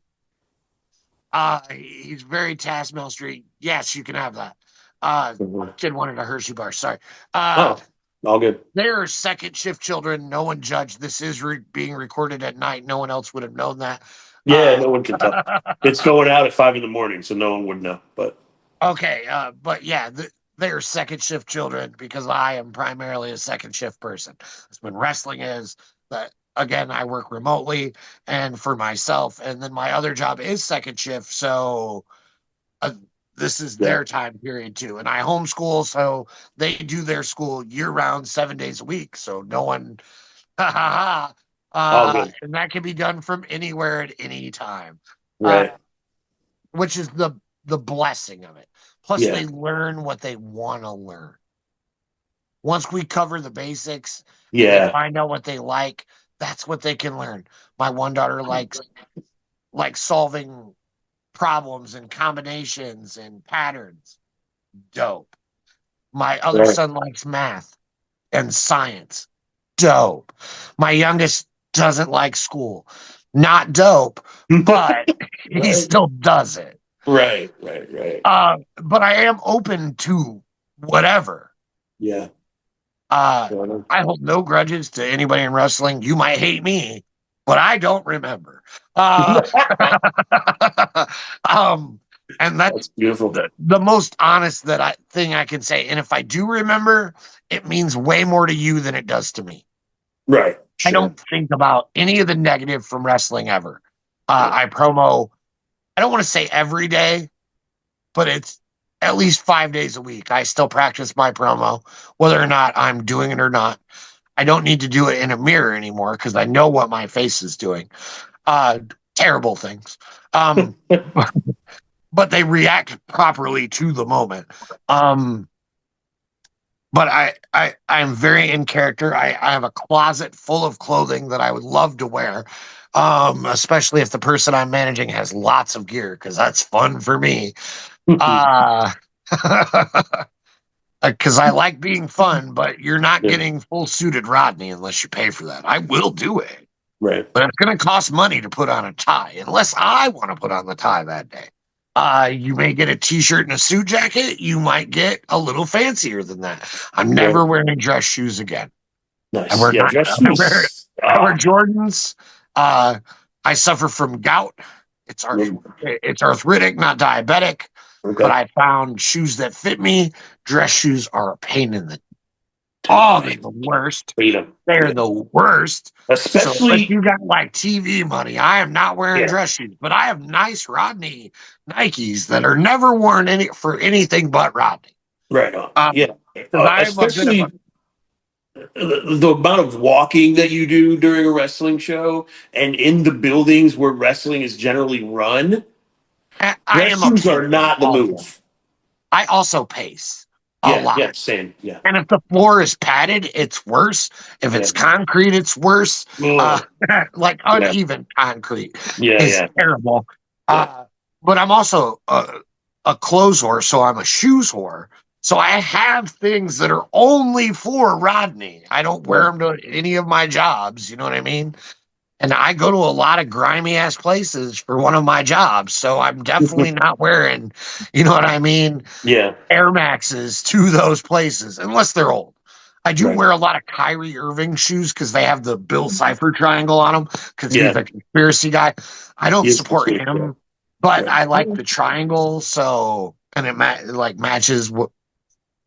he's very taskmaster. Yes, you can have that. Mhm. Kid wanted a Hershey bar. Sorry. Uh, Oh, all good. They're second shift children. No one judged. This is being recorded at night. No one else would have known that. Yeah. Uh, No one can tell. It's going out at 5 in the morning, so no one would know. But okay, but yeah, they're second shift children because I am primarily a second shift person. That's when wrestling is. But again, I work remotely and for myself, and then my other job is second shift. So uh, this is yeah. their time period too. And I homeschool, so they do their school year round, 7 days a week. So no one ha ha ha. All good. And that can be done from anywhere at any time, uh, Right. which is the blessing of it. Plus, Yeah. they learn what they want to learn. Once we cover the basics and they Yeah. find out what they like, that's what they can learn. My one daughter likes like solving problems and combinations and patterns. Dope. My other Right. son likes math and science. Dope. My youngest doesn't like school. Not dope, but he Right. still does it. Right. Right. Right. But I am open to whatever. Yeah. Uh, Yeah. I hold no grudges to anybody in wrestling. You might hate me, but I don't remember. Uh, um, and that's That's beautiful. the most honest thing I can say. And if I do remember, it means way more to you than it does to me. Right. I Sure. don't think about any of the negative from wrestling ever. Yeah. I promo, I don't want to say every day, but it's at least 5 days a week. I still practice my promo, whether or not I'm doing it or not. I don't need to do it in a mirror anymore because I know what my face is doing. Uh, Terrible things. Um, but they react properly to the moment. But I'm very in character. I have a closet full of clothing that I would love to wear, especially if the person I'm managing has lots of gear because that's fun for me. Uh, because I like being fun, but you're not Yeah. getting full suited Rodney unless you pay for that. I will do it, Right. but it's going to cost money to put on a tie, unless I want to put on the tie that day. You may get a t-shirt and a suit jacket. You might get a little fancier than that. I'm Right. never wearing dress shoes again. I Nice. wear Yeah. not, Dress I wear shoes. I wear Jordans. I suffer from gout. It's arthritic, not diabetic. But Okay. I found shoes that fit me. Dress shoes are a pain in the. Dude, Oh, I they're the worst. hate them. They're Yeah. the worst. So unless Especially. you got like TV money, I am not wearing Yeah. dress shoes. But I have nice Rodney Nikes that are never worn any for anything but Rodney. Right on. Yeah. Because I'm a bit of a. Especially the amount of walking that you do during a wrestling show and in the buildings where wrestling is generally run, I dress am a shoes pacer are not the also. move. I also pace a Yeah, yeah, lot. same. Yeah, And if the floor is padded, it's worse. If yeah. it's concrete, it's worse. Uh, Ugh. like Yeah, uneven concrete yeah, is yeah, terrible. yeah. But I'm also a clothes whore, so I'm a shoes whore. So I have things that are only for Rodney. I don't wear Right. them to any of my jobs. You know what I mean? And I go to a lot of grimy ass places for one of my jobs. So I'm definitely not wearing, you know what I mean? Yeah, Air Maxes to those places, unless they're old. I do right. wear a lot of Kyrie Irving shoes because they have the Bill Cipher triangle on them because he's Yeah, a conspiracy guy. I don't he is support confused. Yeah, him, but right. I like the triangle. So, and it like matches Yeah,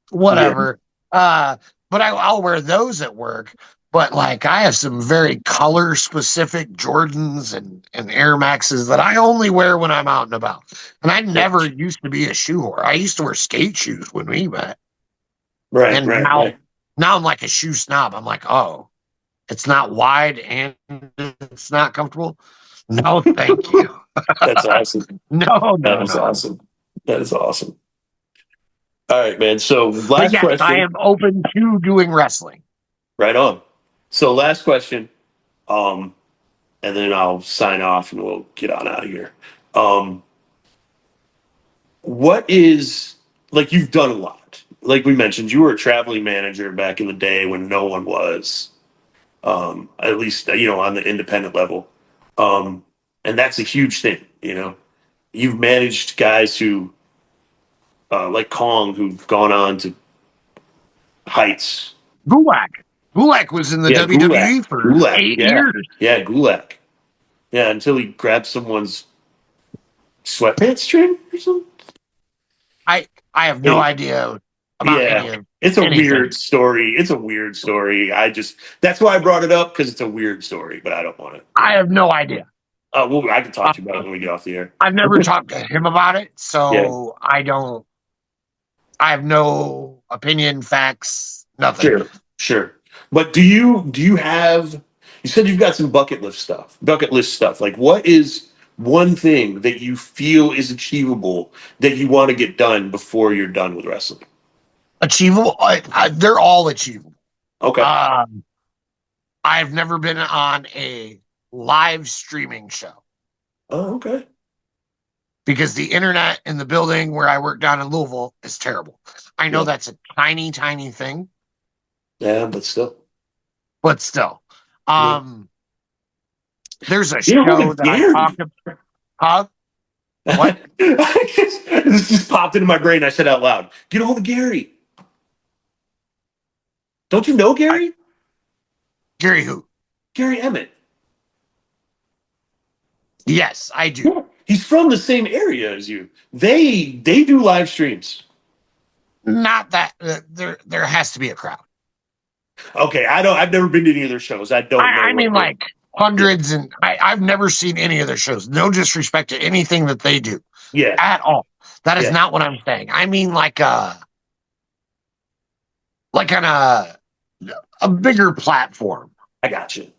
whatever. But I'll wear those at work. But like I have some very color specific Jordans and Air Maxes that I only wear when I'm out and about. And I yeah. never used to be a shoe whore. I used to wear skate shoes when we met. Right, And right, right. now I'm like a shoe snob. I'm like, oh, it's not wide and it's not comfortable. No, thank you. That's awesome. No, That no, is no. awesome. That is awesome. All right, man. So But last yes, I question. am open to doing wrestling. Right on. So last question. Um, and then I'll sign off and we'll get on out of here. Um, what is like you've done a lot. Like we mentioned, you were a traveling manager back in the day when no one was. At least on the independent level. And that's a huge thing. You've managed guys who like Kong who've gone on to heights. Gulak. Gulak was in the Yeah, Gulak. WWE for Gulak. 8 years. Yeah, Gulak. Yeah, until he grabbed someone's sweatpants string or something. I have no idea about Yeah, any of it's a anything. weird story. It's a weird story. That's why I brought it up because it's a weird story, but I don't want to. I have no idea. Well, I can talk Uh, to you about it when we get off the air. I've never talked to him about it, Yeah, so I don't. I have no opinion, facts, nothing. sure. But do you have? You said you've got some bucket list stuff. Like, what is one thing that you feel is achievable that you want to get done before you're done with wrestling? Achievable? They're all achievable. Okay. I've never been on a live streaming show Oh, okay. because the internet in the building where I work down in Louisville is terrible. I know Yeah. that's a tiny, tiny thing, Yeah, but still. but still. Yeah. There's a Get a hold show of that I Gary. talked about. Huh? What? This just popped into my brain. I said out loud, "Get a hold of Gary." Don't you know Gary? Gary who? Gary Emmett. Yes, I do. Yeah. He's from the same area as you. They do live streams. Not that there has to be a crowd. Okay, I don't. I've never been to any of their shows. I don't know. I mean, like hundreds, and I've never seen any of their shows. No disrespect to anything that they do Yeah, at all. That is yeah. not what I'm saying. I mean, like on a bigger platform. I got you.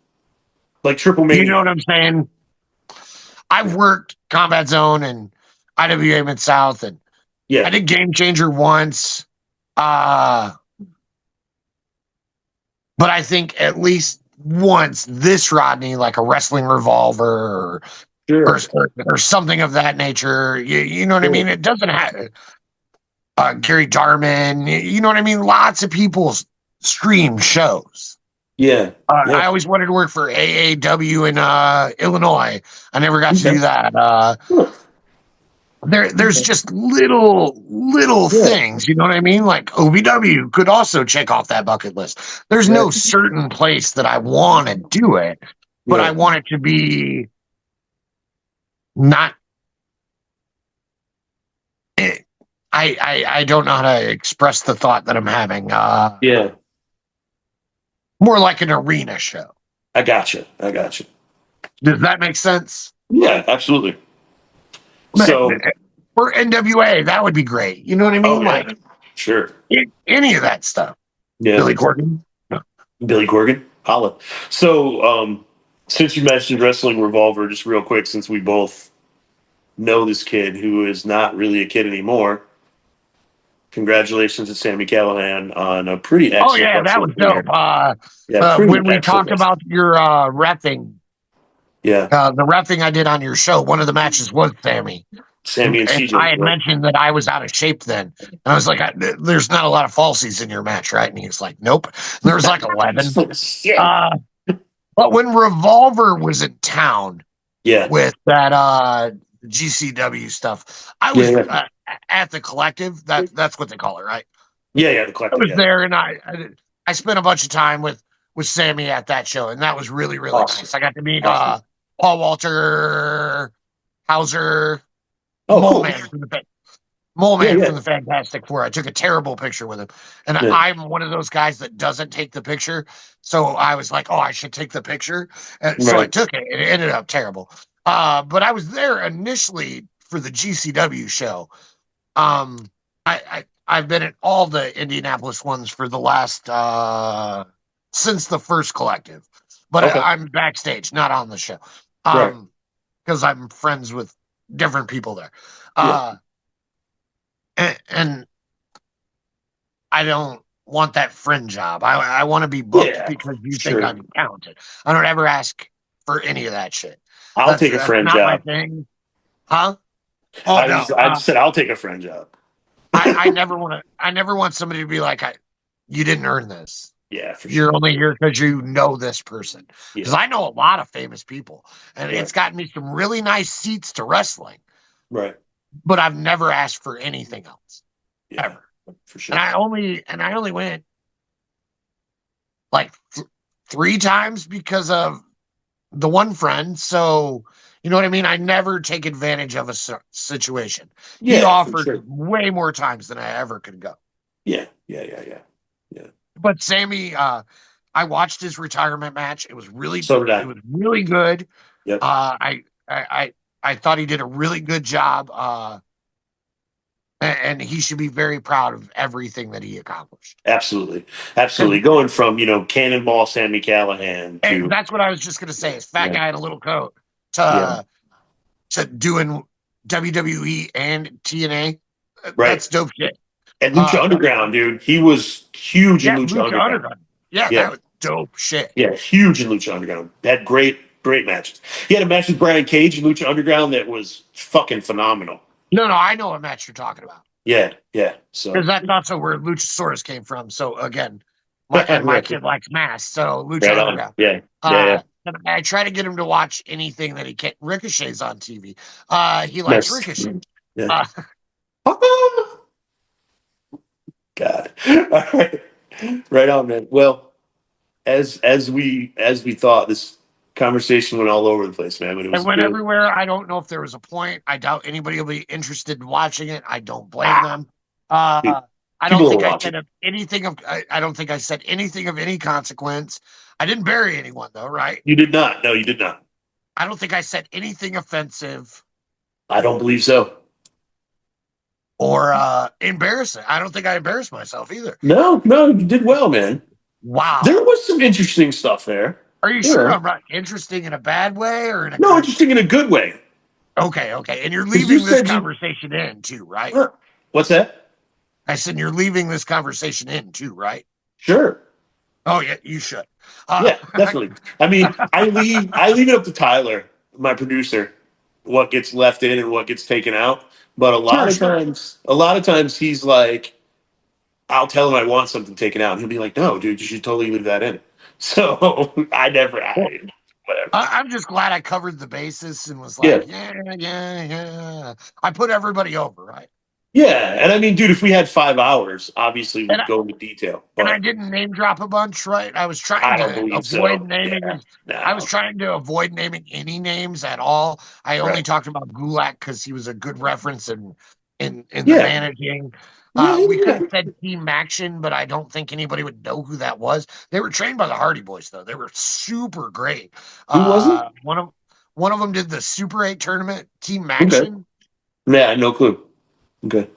Like Triple You know Mania. what I'm saying? I've worked Combat Zone and IWA Mid South, and Yeah, I did Game Changer once. But I think at least once this Rodney, like a wrestling revolver sure. or something of that nature. You know what I Sure. mean? It doesn't have. Gary Darman. You know what I mean? Lots of people stream shows. Yeah. Yeah. I always wanted to work for AAW in Illinois. I never got to Okay. do that. Huh. There's Okay. just little Yeah. things, you know what I mean? Like OVW could also check off that bucket list. There's Yeah. no certain place that I want to do it, but I Yeah. want it to be not. It, I don't know how to express the thought that I'm having. Yeah. More like an arena show. I gotcha. I gotcha. Does that make sense? Yeah, absolutely. But So, for NWA, that would be great. You know what I oh mean? yeah, Like sure. any of that stuff. Yeah. Billy Corgan. Billy Corgan, holla. So, since you mentioned Wrestling Revolver, just real quick, since we both know this kid who is not really a kid anymore, congratulations to Sammy Callahan on a pretty Oh excellent yeah, that was wrestling career. dope. Yeah, pretty When we excellent talked wrestling. about your refing, Yeah, the refing I did on your show, one of the matches was Sammy, Sammy and and I CJ. had mentioned that I was out of shape then, and I was like, "There's not a lot of falsies in your match, right?" And he was like, "Nope." And there was like 11. Yeah, Uh, but when Revolver was in town yeah, with that GCW stuff, I yeah, was yeah, at the collective. That's what they call it, right? yeah, yeah. The I collective, was yeah, there, and I spent a bunch of time with Sammy at that show, and that was really awesome, nice. I got to meet awesome. Paul Walter, Hauser, Oh, Mole cool. Man from the Yeah, yeah, Fantastic Four. I took a terrible picture with him, and yeah. I'm one of those guys that doesn't take the picture. So I was like, "Oh, I should take the picture," and so I Right. took it. It ended up terrible. But I was there initially for the GCW show. Um, I've been at all the Indianapolis ones for the last since the first collective, but Okay. I'm backstage, not on the show, Right. because I'm friends with different people there. Yeah. Uh, and I don't want that friend job. I want to be booked Yeah. because you think Sure. I'm talented. I don't ever ask for any of that shit. I'll take a That's friend not my job. thing, huh? Oh no, I just said I'll take a friend job. I never want to. I never want somebody to be like, "You didn't earn this. Yeah, for You're sure. only here because you know this person." Because Yeah. I know a lot of famous people, and Right. it's gotten me some really nice seats to wrestling. Right. But I've never asked for anything else Yeah, ever. for And sure. I only went like 3 times because of the one friend. So you know what I mean. I never take advantage of a situation. He Yeah, for offered sure. way more times than I ever could go. Yeah, yeah, yeah, yeah, yeah. But Sammy, I watched his retirement match. So did It I. was really good. Yep. I thought he did a really good job. And he should be very proud of everything that he accomplished. Absolutely. Absolutely. Going from, Cannonball Sammy Callahan And to that's what I was just gonna say. Is fat yeah, guy in a little coat yeah. to doing WWE and TNA. Right. That's dope shit. And Lucha But Underground, dude. He was huge in yeah, Lucha Lucha Underground. Underground. Yeah, that Yeah. was dope shit. Yeah, huge in Lucha Underground. Had great matches. He had a match with Brian Cage in Lucha Underground that was fucking phenomenal. No, I know what match you're talking about. Yeah, yeah. So Because that's also where Luchasaurus came from. So again, my right, kid likes mass, so Lucha right on. Underground. Yeah, yeah, And I try to get him to watch anything that he can. Ricochet's on TV. He yeah. likes Nice. Ricochet. Yeah. Uh, God. All right. Right on, man. Well, as we thought, this conversation went all over the place, man. But it and was went good. everywhere. I don't know if there was a point. I doubt anybody will be interested in watching it. I don't blame Ah, them. dude, I don't people will think I watch said it. anything of. I don't think I said anything of any consequence. I didn't bury anyone though, right? You did not. No, you did not. I don't think I said anything offensive I don't believe so. or embarrassing. I don't think I embarrassed myself either. No, you did well, man. Wow. There was some interesting stuff there. Are you sure Yeah. I'm not interesting in a bad way or in a No, good interesting in a good way. way? Okay. And you're 'Cause you leaving this said you. conversation in too, right? What's that? I said you're leaving this conversation in too, right? Sure. Oh yeah, you should. Yeah, definitely. I mean, I leave it up to Tyler, my producer, what gets left in and what gets taken out. But Sure, sure. a lot of times he's like, I'll tell him I want something taken out, and he'll be like, "No, dude, you should totally leave that in." So Well, whatever. I'm just glad I covered the basis and was Yeah, like, yeah, yeah, yeah. I put everybody over, right? yeah, and I mean, dude, if we had 5 hours, obviously And we'd go into detail, I but didn't name drop a bunch, right? I was trying I don't to believe avoid so. naming. Yeah, I was no, trying to avoid naming any names at all. I only right? talked about Gulak because he was a good reference in the Yeah, managing. yeah, We could yeah. have said Team Action, but I don't think anybody would know who that was. They were trained by the Hardy Boys, though. They were super great. Who was it? One of them did the Super 8 tournament. Team Okay, Action. yeah, no clue. Okay,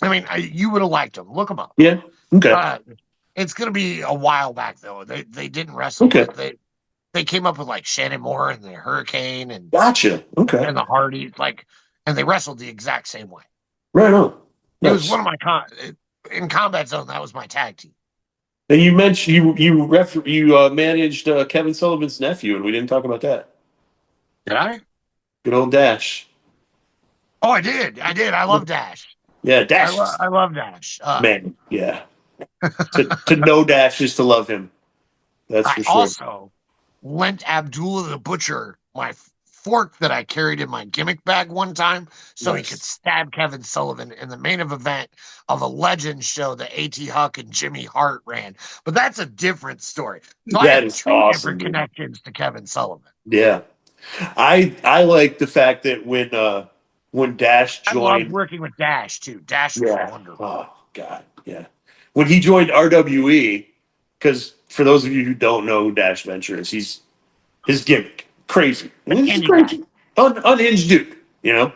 I mean, you would have liked them. Look them up. yeah, okay, Uh, it's going to be a while back though. They didn't wrestle. okay, They came up with like Shannon Moore and the Hurricane gotcha. Okay, and the Hardys, like, and they wrestled the exact same way. right on. It was one Nice. of my in Combat Zone. That was my tag team. And you mentioned you managed Kevin Sullivan's nephew, and we didn't talk about that. Did I? Good old Dash. Oh, I did. I did. I love Dash. Yeah, Dash. I love Dash. Man, yeah. To know Dash is to love him. That's I for sure. also lent Abdullah the Butcher my fork that I carried in my gimmick bag one time so he could Nice. stab Kevin Sullivan in the main event of a Legends show that A.T. Huck and Jimmy Hart ran. But that's a different story. So I That have is two awesome, different dude. connections to Kevin Sullivan. Yeah. I like the fact that when Dash I loved joined, working with Dash too. Dash was yeah. wonderful. Oh God, yeah. When he joined RWE, because for those of you who don't know who Dash Venture is, he's his gimmick crazy. He's Indie guy. crazy, unhinged dude. You know.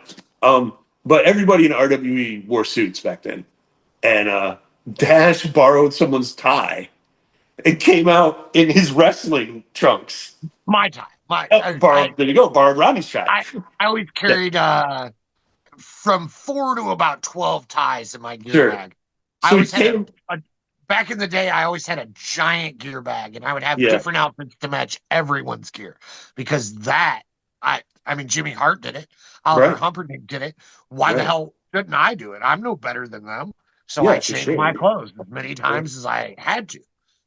But everybody in RWE wore suits back then, and Dash borrowed someone's tie and came out in his wrestling trunks. My time. There you go, borrowed Rodney's tie. I always Yeah, carried from 4 to about 12 ties in my gear sure. bag. I So he always had came. a back in the day, I always had a giant gear bag and I would have Yeah, different outfits to match everyone's gear because I mean Jimmy Hart did it, Oliver right, Humperdinck did it. Why the right. hell shouldn't I do it? I'm no better than them. So I Yeah, for changed sure. my clothes as many Yeah, times as I had to.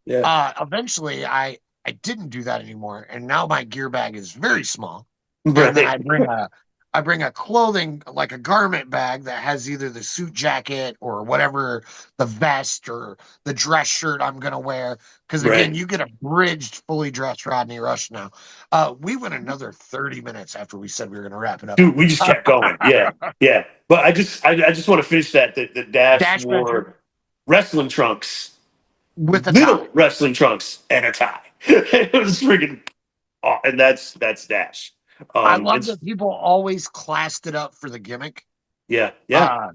yeah. Eventually I didn't do that anymore and now my gear bag is very small and then Right, I bring a clothing like a garment bag that has either the suit jacket or whatever the vest or the dress shirt I'm gonna wear. Because again, right. you get a bridged, fully dressed Rodney Rush now. We went another 30 minutes after we said we were gonna wrap it up. Dude, we just kept going. Yeah, yeah. But I just want to finish that Dash Dash Venture wore wrestling trunks, with a tie. little wrestling trunks, and a tie. It was freaking, and that's Dash. I love It's that people always classed it up for the gimmick. yeah, yeah. Uh,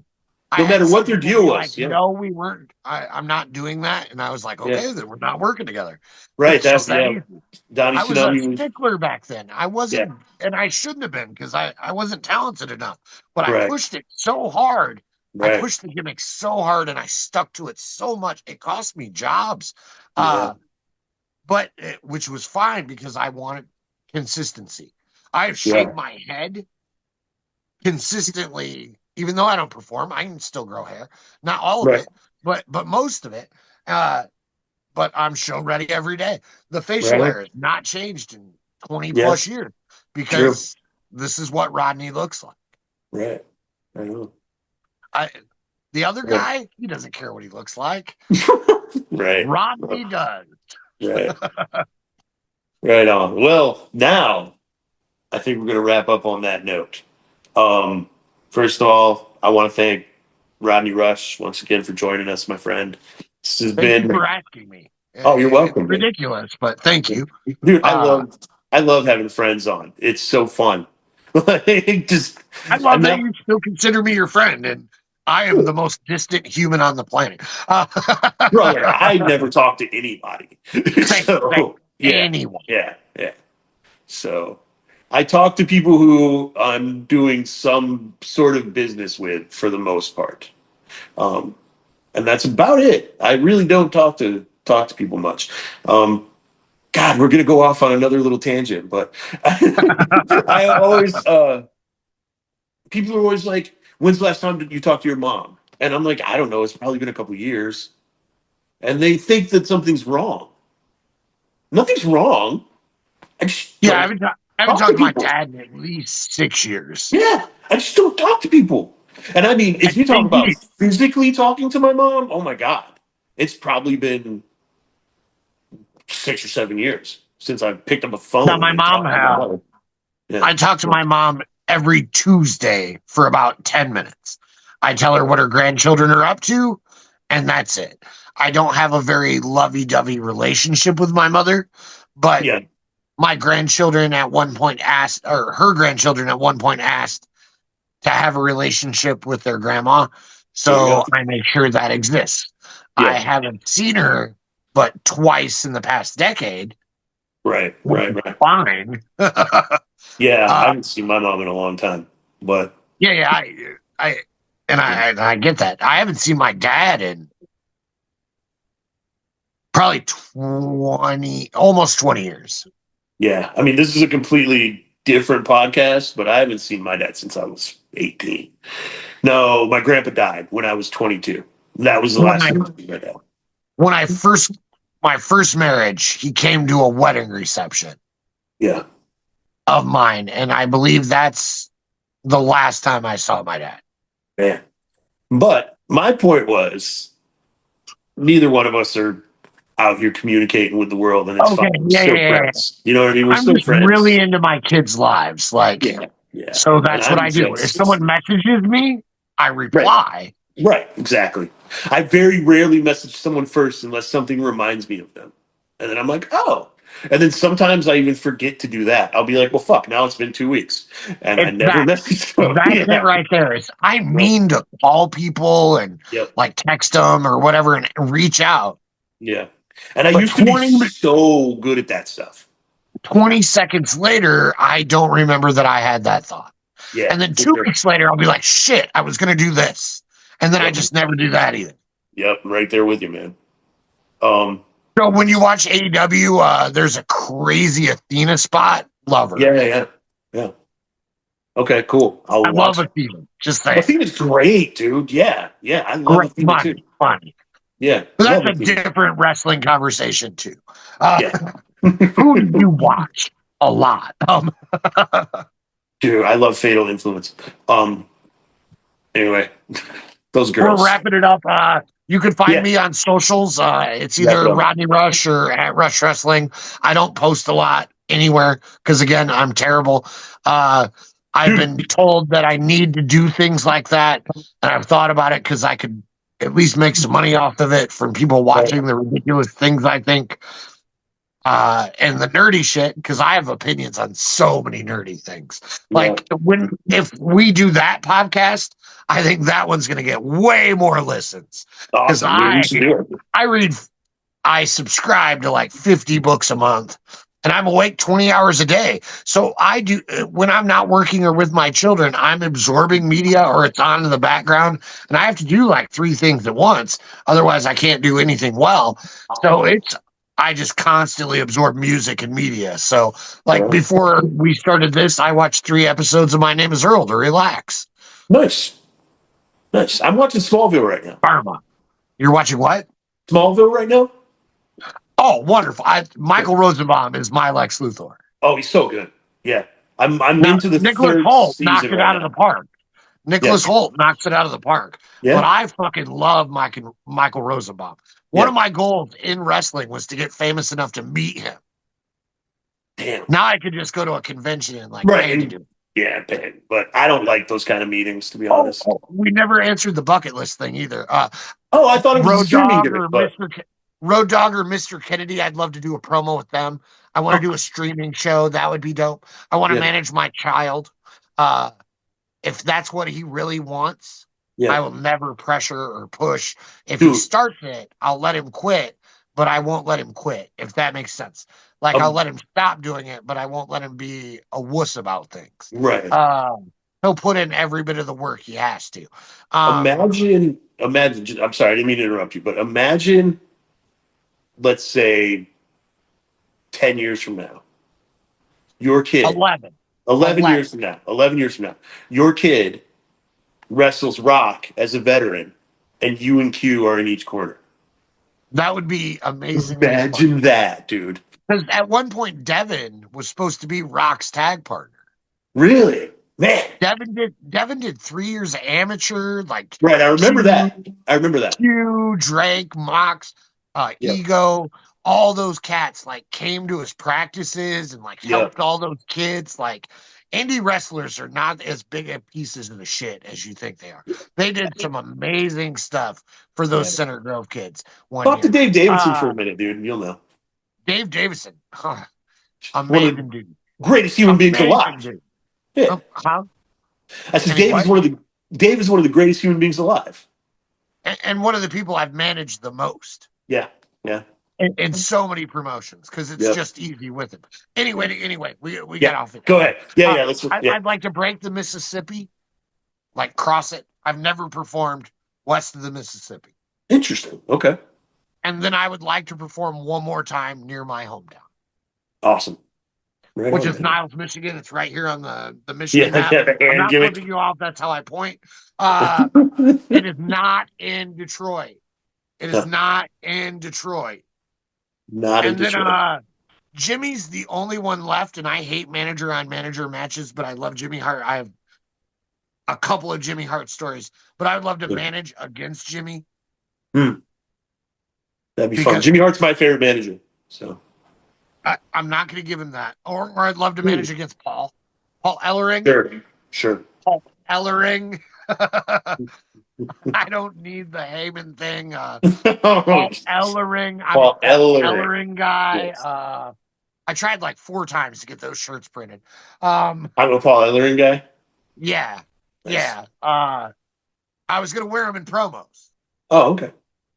I No had matter what some their people deal be like, was, yeah, "No, we weren't. I'm not doing that." And I was like, yeah, "Okay, then we're not working together. right. It's That just that yeah. easy." Donnie I was a Tsunami was stickler back then. I yeah, wasn't, and I shouldn't have been because I wasn't talented enough. But I right, pushed it so hard. I right, pushed the gimmick so hard, and I stuck to it so much. It cost me jobs, yeah, uh, which was fine because I wanted consistency. I have yeah, shaved my head consistently, even though I don't perform. I can still grow hair, not all of right, it, but most of it. Uh, but I'm show ready every day. The facial right, hair has not changed in 20 yeah. plus years True, because this is what Rodney looks like. right. I know. I, the other Yeah. guy, he doesn't care what he looks like. Right, Rodney does. right, right on. Well, now I think we're going to wrap up on that note. Um, First of all, I want to thank Rodney Rush once again for joining us, my friend. This has Thank you for been. asking me. Oh, you're It's welcome, man. ridiculous, but thank you. Dude. Uh, I love having friends on. It's so fun. Like just, I and love that now, you still consider me your friend, and I am the most distant human on the planet. brother, I never talk to anybody. Thank So yeah, anyone. yeah, yeah. So I talk to people who I'm doing some sort of business with for the most part. Um, and that's about it. I really don't talk to people much. Because God, we're gonna go off on another little tangent, but I always people are always like, "When's the last time did you talk to your mom?" And I'm like, "I don't know. It's probably been a couple years." And they think that something's wrong. Nothing's wrong. I just Yeah, don't I haven't talk to talked to my people. dad in at least 6 years. Yeah, I just don't talk to people. And I mean, I if you talk think about physically talking to my mom, oh my God, it's probably been 6 or 7 years since I picked up a now phone my and mom talked to my has. mother. Yeah. I talk to my mom every Tuesday for about 10 minutes. I tell her what her grandchildren are up to, and that's it. I don't have a very lovey dovey relationship with my mother, but Yeah. my grandchildren at one point asked, or her grandchildren at one point asked to have a relationship with their grandma. There you go. So I make sure that exists. I Yeah. haven't seen her but twice in the past decade, Right. which Right. is Right. fine. Yeah. I uh, haven't seen my mom in a long time, but yeah, I, and I get that. I haven't seen my dad in probably 20, almost 20 years. yeah. I mean, this is a completely different podcast, but I haven't seen my dad since I was 18. No, my grandpa died when I was 22. That was the When last I time I seen my dad. when I first my first marriage, he came to a wedding reception Yeah. of mine, and I believe that's the last time I saw my dad. Man. But my point was neither one of us are out here communicating with the world, and it's Okay, fine. We're yeah, still yeah, yeah. friends. You know what I mean? We're I'm still just really friends. into my kids' lives, like Yeah. Yeah. so. And That's what I'm I do. If just someone messages me, I right. reply. Right. Exactly. I very rarely message someone first unless something reminds me of them. And then I'm like, oh. And then sometimes I even forget to do that. I'll be like, well, fuck, now it's been 2 weeks. And I It's never that message them. that's it Yeah. right there. Is I Yep. mean to call people and Yep. like text them or whatever and reach out, Yeah. And I but used to be so good at that stuff. 20 seconds later, I don't remember that I had that thought. Yeah. And then For two sure. weeks later, I'll be like, shit, I was going to do this. And then I Yep. just never do that either. Yep. Right there with you, man. Um, So when you watch AEW, there's a crazy Athena spot. Love her. yeah, yeah, yeah. Yeah. Okay, cool. I I'll love watch it. Athena. Just saying. Athena's great, dude. Yeah. Yeah. I love Great Athena too. money, money. Yeah. But Love that's a Athena. different wrestling conversation, too. Uh, Yeah. who do you watch a lot? Dude, I love Fatal Influence. Anyway, those We're girls. wrapping it up. You can find Yeah. me on socials. It's Yeah, either bro. Rodney Rush or at Rush Wrestling. I don't post a lot anywhere because, again, I'm terrible. I've been Dude. told that I need to do things like that, and I've thought about it because I could at least make some money off of it from people watching the ridiculous things I think and the nerdy shit because I have opinions on so many nerdy things. Yeah. Like if we do that podcast, I think that one's going to get way more listens because Awesome, dude. We should do it. I read I subscribe to like 50 books a month. And I'm awake 20 hours a day. So I do, when I'm not working or with my children, I'm absorbing media or it's on in the background. And I have to do like three things at once. Otherwise, I can't do anything well. So I just constantly absorb music and media. So, like before we started this, I watched 3 episodes of My Name is Earl to relax. Nice. Nice. I'm watching Smallville right now. Pharma. You're watching what? Smallville right now? Oh, wonderful. Michael Rosenbaum is my Lex Luthor. Oh, he's so good. Yeah. I'm Now, into the Nicholas third Holt knocked season it right out of now. the park. Yeah. Nicholas Holt knocks it out of the park. But Yeah. I fucking love Michael Rosenbaum. One Yeah. of my goals in wrestling was to get famous enough to meet him. Damn. Now I could just go to a convention and like Right. pay to And do it. yeah, man. But I don't like those kind of meetings, to be honest. We never answered the bucket list thing either. Oh, I thought it was a Road streaming Dog gimmick, or but Road Dog or Mr. Kennedy. I'd love to do a promo with them. I want to do a streaming show. That would be dope. I want to yeah. manage my child. If that's what he really wants, Yeah. I will never pressure or push. If Dude. he starts it, I'll let him quit, but I won't let him quit, if that makes sense. Like I'll let him stop doing it, but I won't let him be a wuss about things. Right. He'll put in every bit of the work he has to. Imagine, I'm sorry, I didn't mean to interrupt you, but imagine, let's say 10 years from now, your kid, 11. 11 years 11. from now, 11 years from now, your kid wrestles Rock as a veteran, and you and Q are in each corner. That would be amazingly fun. Imagine that, dude. Because at one point, Devin was supposed to be Rock's tag partner. Really? Man. Devin did 3 years of amateur, like Right. I remember Q, that. I remember that. Q, Drake, Mox, Yep. Ego, all those cats like came to his practices and like Yep. helped all those kids. Like indie wrestlers are not as big of pieces of the shit as you think they are. They did some amazing stuff for those Yeah. Center Grove kids one Talk to year. Dave Davidson for a minute, dude, and you'll know. Dave Davison, One of the amazing dude. greatest human beings Amazing alive. dude. Yeah. Huh? I said Any what? Dave is one of the greatest human beings alive. And one of the people I've managed the most Yeah. Yeah. in so many promotions because it's Yep. just easy with him. Anyway, we got Yeah. off it. Go ahead. Yeah. Uh, Yeah. Let's. Yeah. I'd like to break the Mississippi, like cross it. I've never performed west of the Mississippi. Interesting. Okay. And then I would like to perform one more time near my hometown, Awesome. Right which on, is man. Niles, Michigan. It's right here on the Michigan Yeah. map. Yeah. The I'm hand not gimmick. flipping you off. That's how I point. It is not in Detroit. It is Huh. not in Detroit. Not in And then Detroit. Jimmy's the only one left, and I hate manager on manager matches, but I love Jimmy Hart. I have a couple of Jimmy Hart stories, but I would love to manage against Jimmy Hmm. That'd be fun. because Jimmy Hart's my favorite manager. So. I'm not going to give him that. Or I'd love to Hmm. manage against Paul. Paul Ellering. Sure. Sure. Paul Ellering. I don't need the Heyman thing. Paul Ellering. I'm a Paul Paul Ellering. Ellering guy. Yes. I tried like 4 times to get those shirts printed. I'm a Paul Ellering guy. Yeah. Nice. Yeah. I was gonna wear them in promos Oh, okay.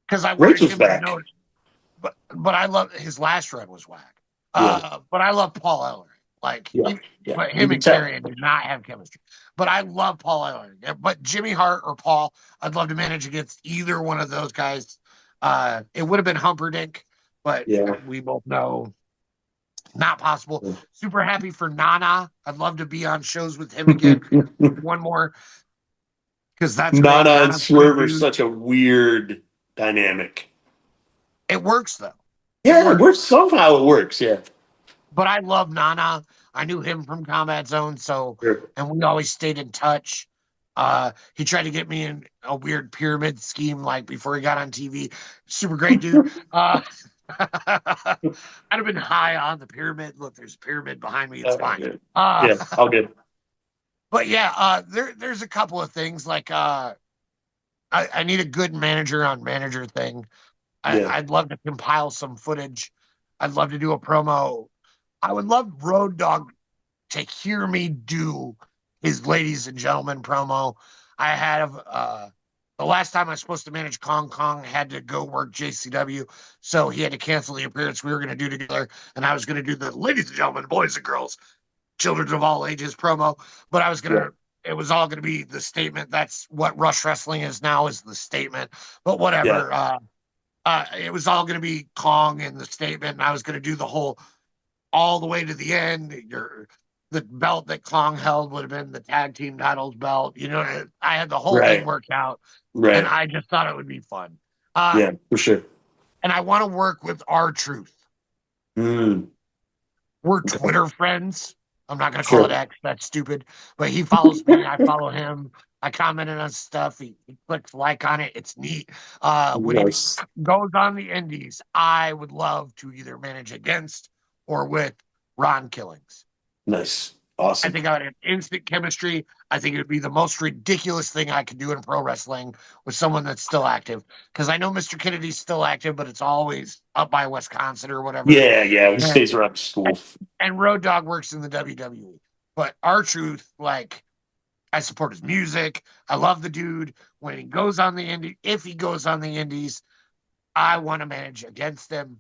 because I wanted Rachel's him to back. know. But I love his last run was whack. Yeah. But I love Paul Ellering. Like, Yeah. Yeah. but You him can and tell. Carrion do not have chemistry. But I love Paul Ellering. Yeah, but Jimmy Hart or Paul, I'd love to manage against either one of those guys. It would have been Humperdinck, but Yeah. we both know not possible. Yeah. Super happy for Nana. I'd love to be on shows with him again. One more. Because that's great. Nana and Nana's a good Swerve are dude. such a weird dynamic. It works though. Yeah, somehow it works. Yeah. But I love Nana. I knew him from Combat Zone, so Sure. and we always stayed in touch. He tried to get me in a weird pyramid scheme like before he got on TV. Super great dude. I'd have been high on the pyramid. Look, there's a pyramid behind me. It's fine. Good. Yeah, all good. But yeah, there's a couple of things like I need a good manager on manager thing. Yeah. I'd love to compile some footage. I'd love to do a promo. I would love Road Dogg to hear me do his ladies and gentlemen promo. I had the last time I was supposed to manage Kong had to go work JCW, so he had to cancel the appearance we were going to do together, and I was going to do the ladies and gentlemen, boys and girls, children of all ages promo, but I was going to it was all going to be the statement. That's what Rush Wrestling is now, is the statement. But whatever. Yeah. It was all going to be Kong and the statement, and I was going to do the whole all the way to the end. The belt that Kong held would have been the tag team titles belt. You know, I had the whole thing worked out, and I just thought it would be fun. Yeah, for sure. And I want to work with R-Truth. Mm. We're Twitter friends. I'm not going to call it X. That's stupid. But he follows me. I follow him. I commented on stuff. He clicks like on it. It's neat. When he goes on the indies, I would love to either manage against or with Ron Killings. Nice. Awesome. I think I would have instant chemistry. I think it would be the most ridiculous thing I could do in pro wrestling with someone that's still active. Because I know Mr. Kennedy's still active, but it's always up by Wisconsin or whatever. Yeah. He stays around school. And Road Dogg works in the WWE. But R-Truth, like, I support his music. I love the dude. When he goes on the indie, if he goes on the indies, I want to manage against him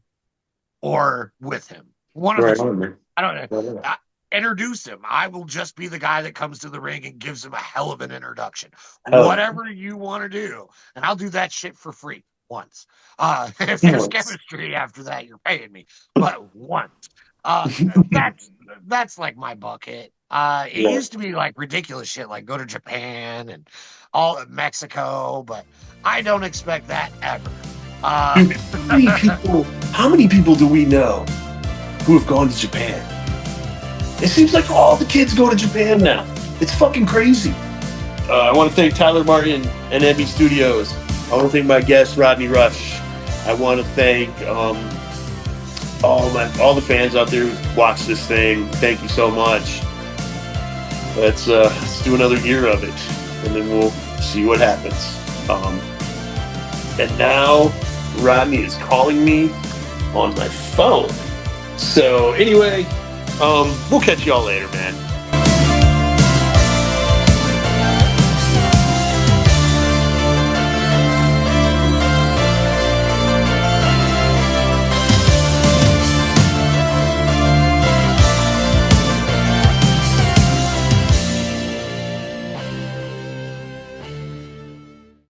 or with him. One of them. I don't know. Introduce him. I will just be the guy that comes to the ring and gives him a hell of an introduction. Whatever you want to do. And I'll do that shit for free once. If there's chemistry after that, you're paying me. But once. Uh, that's that's like my bucket. It Yeah. used to be like ridiculous shit, like go to Japan and all Mexico, but I don't expect that ever. Uh, Dude, how many people do we know who have gone to Japan? It seems like all the kids go to Japan now. It's fucking crazy. I want to thank Tyler Martin and Emmy Studios. I want to thank my guest Rodney Rush. I want to thank all the fans out there who watch this thing. Thank you so much. Let's do another year of it, and then we'll see what happens. And now Rodney is calling me on my phone. So anyway, we'll catch y'all later, man.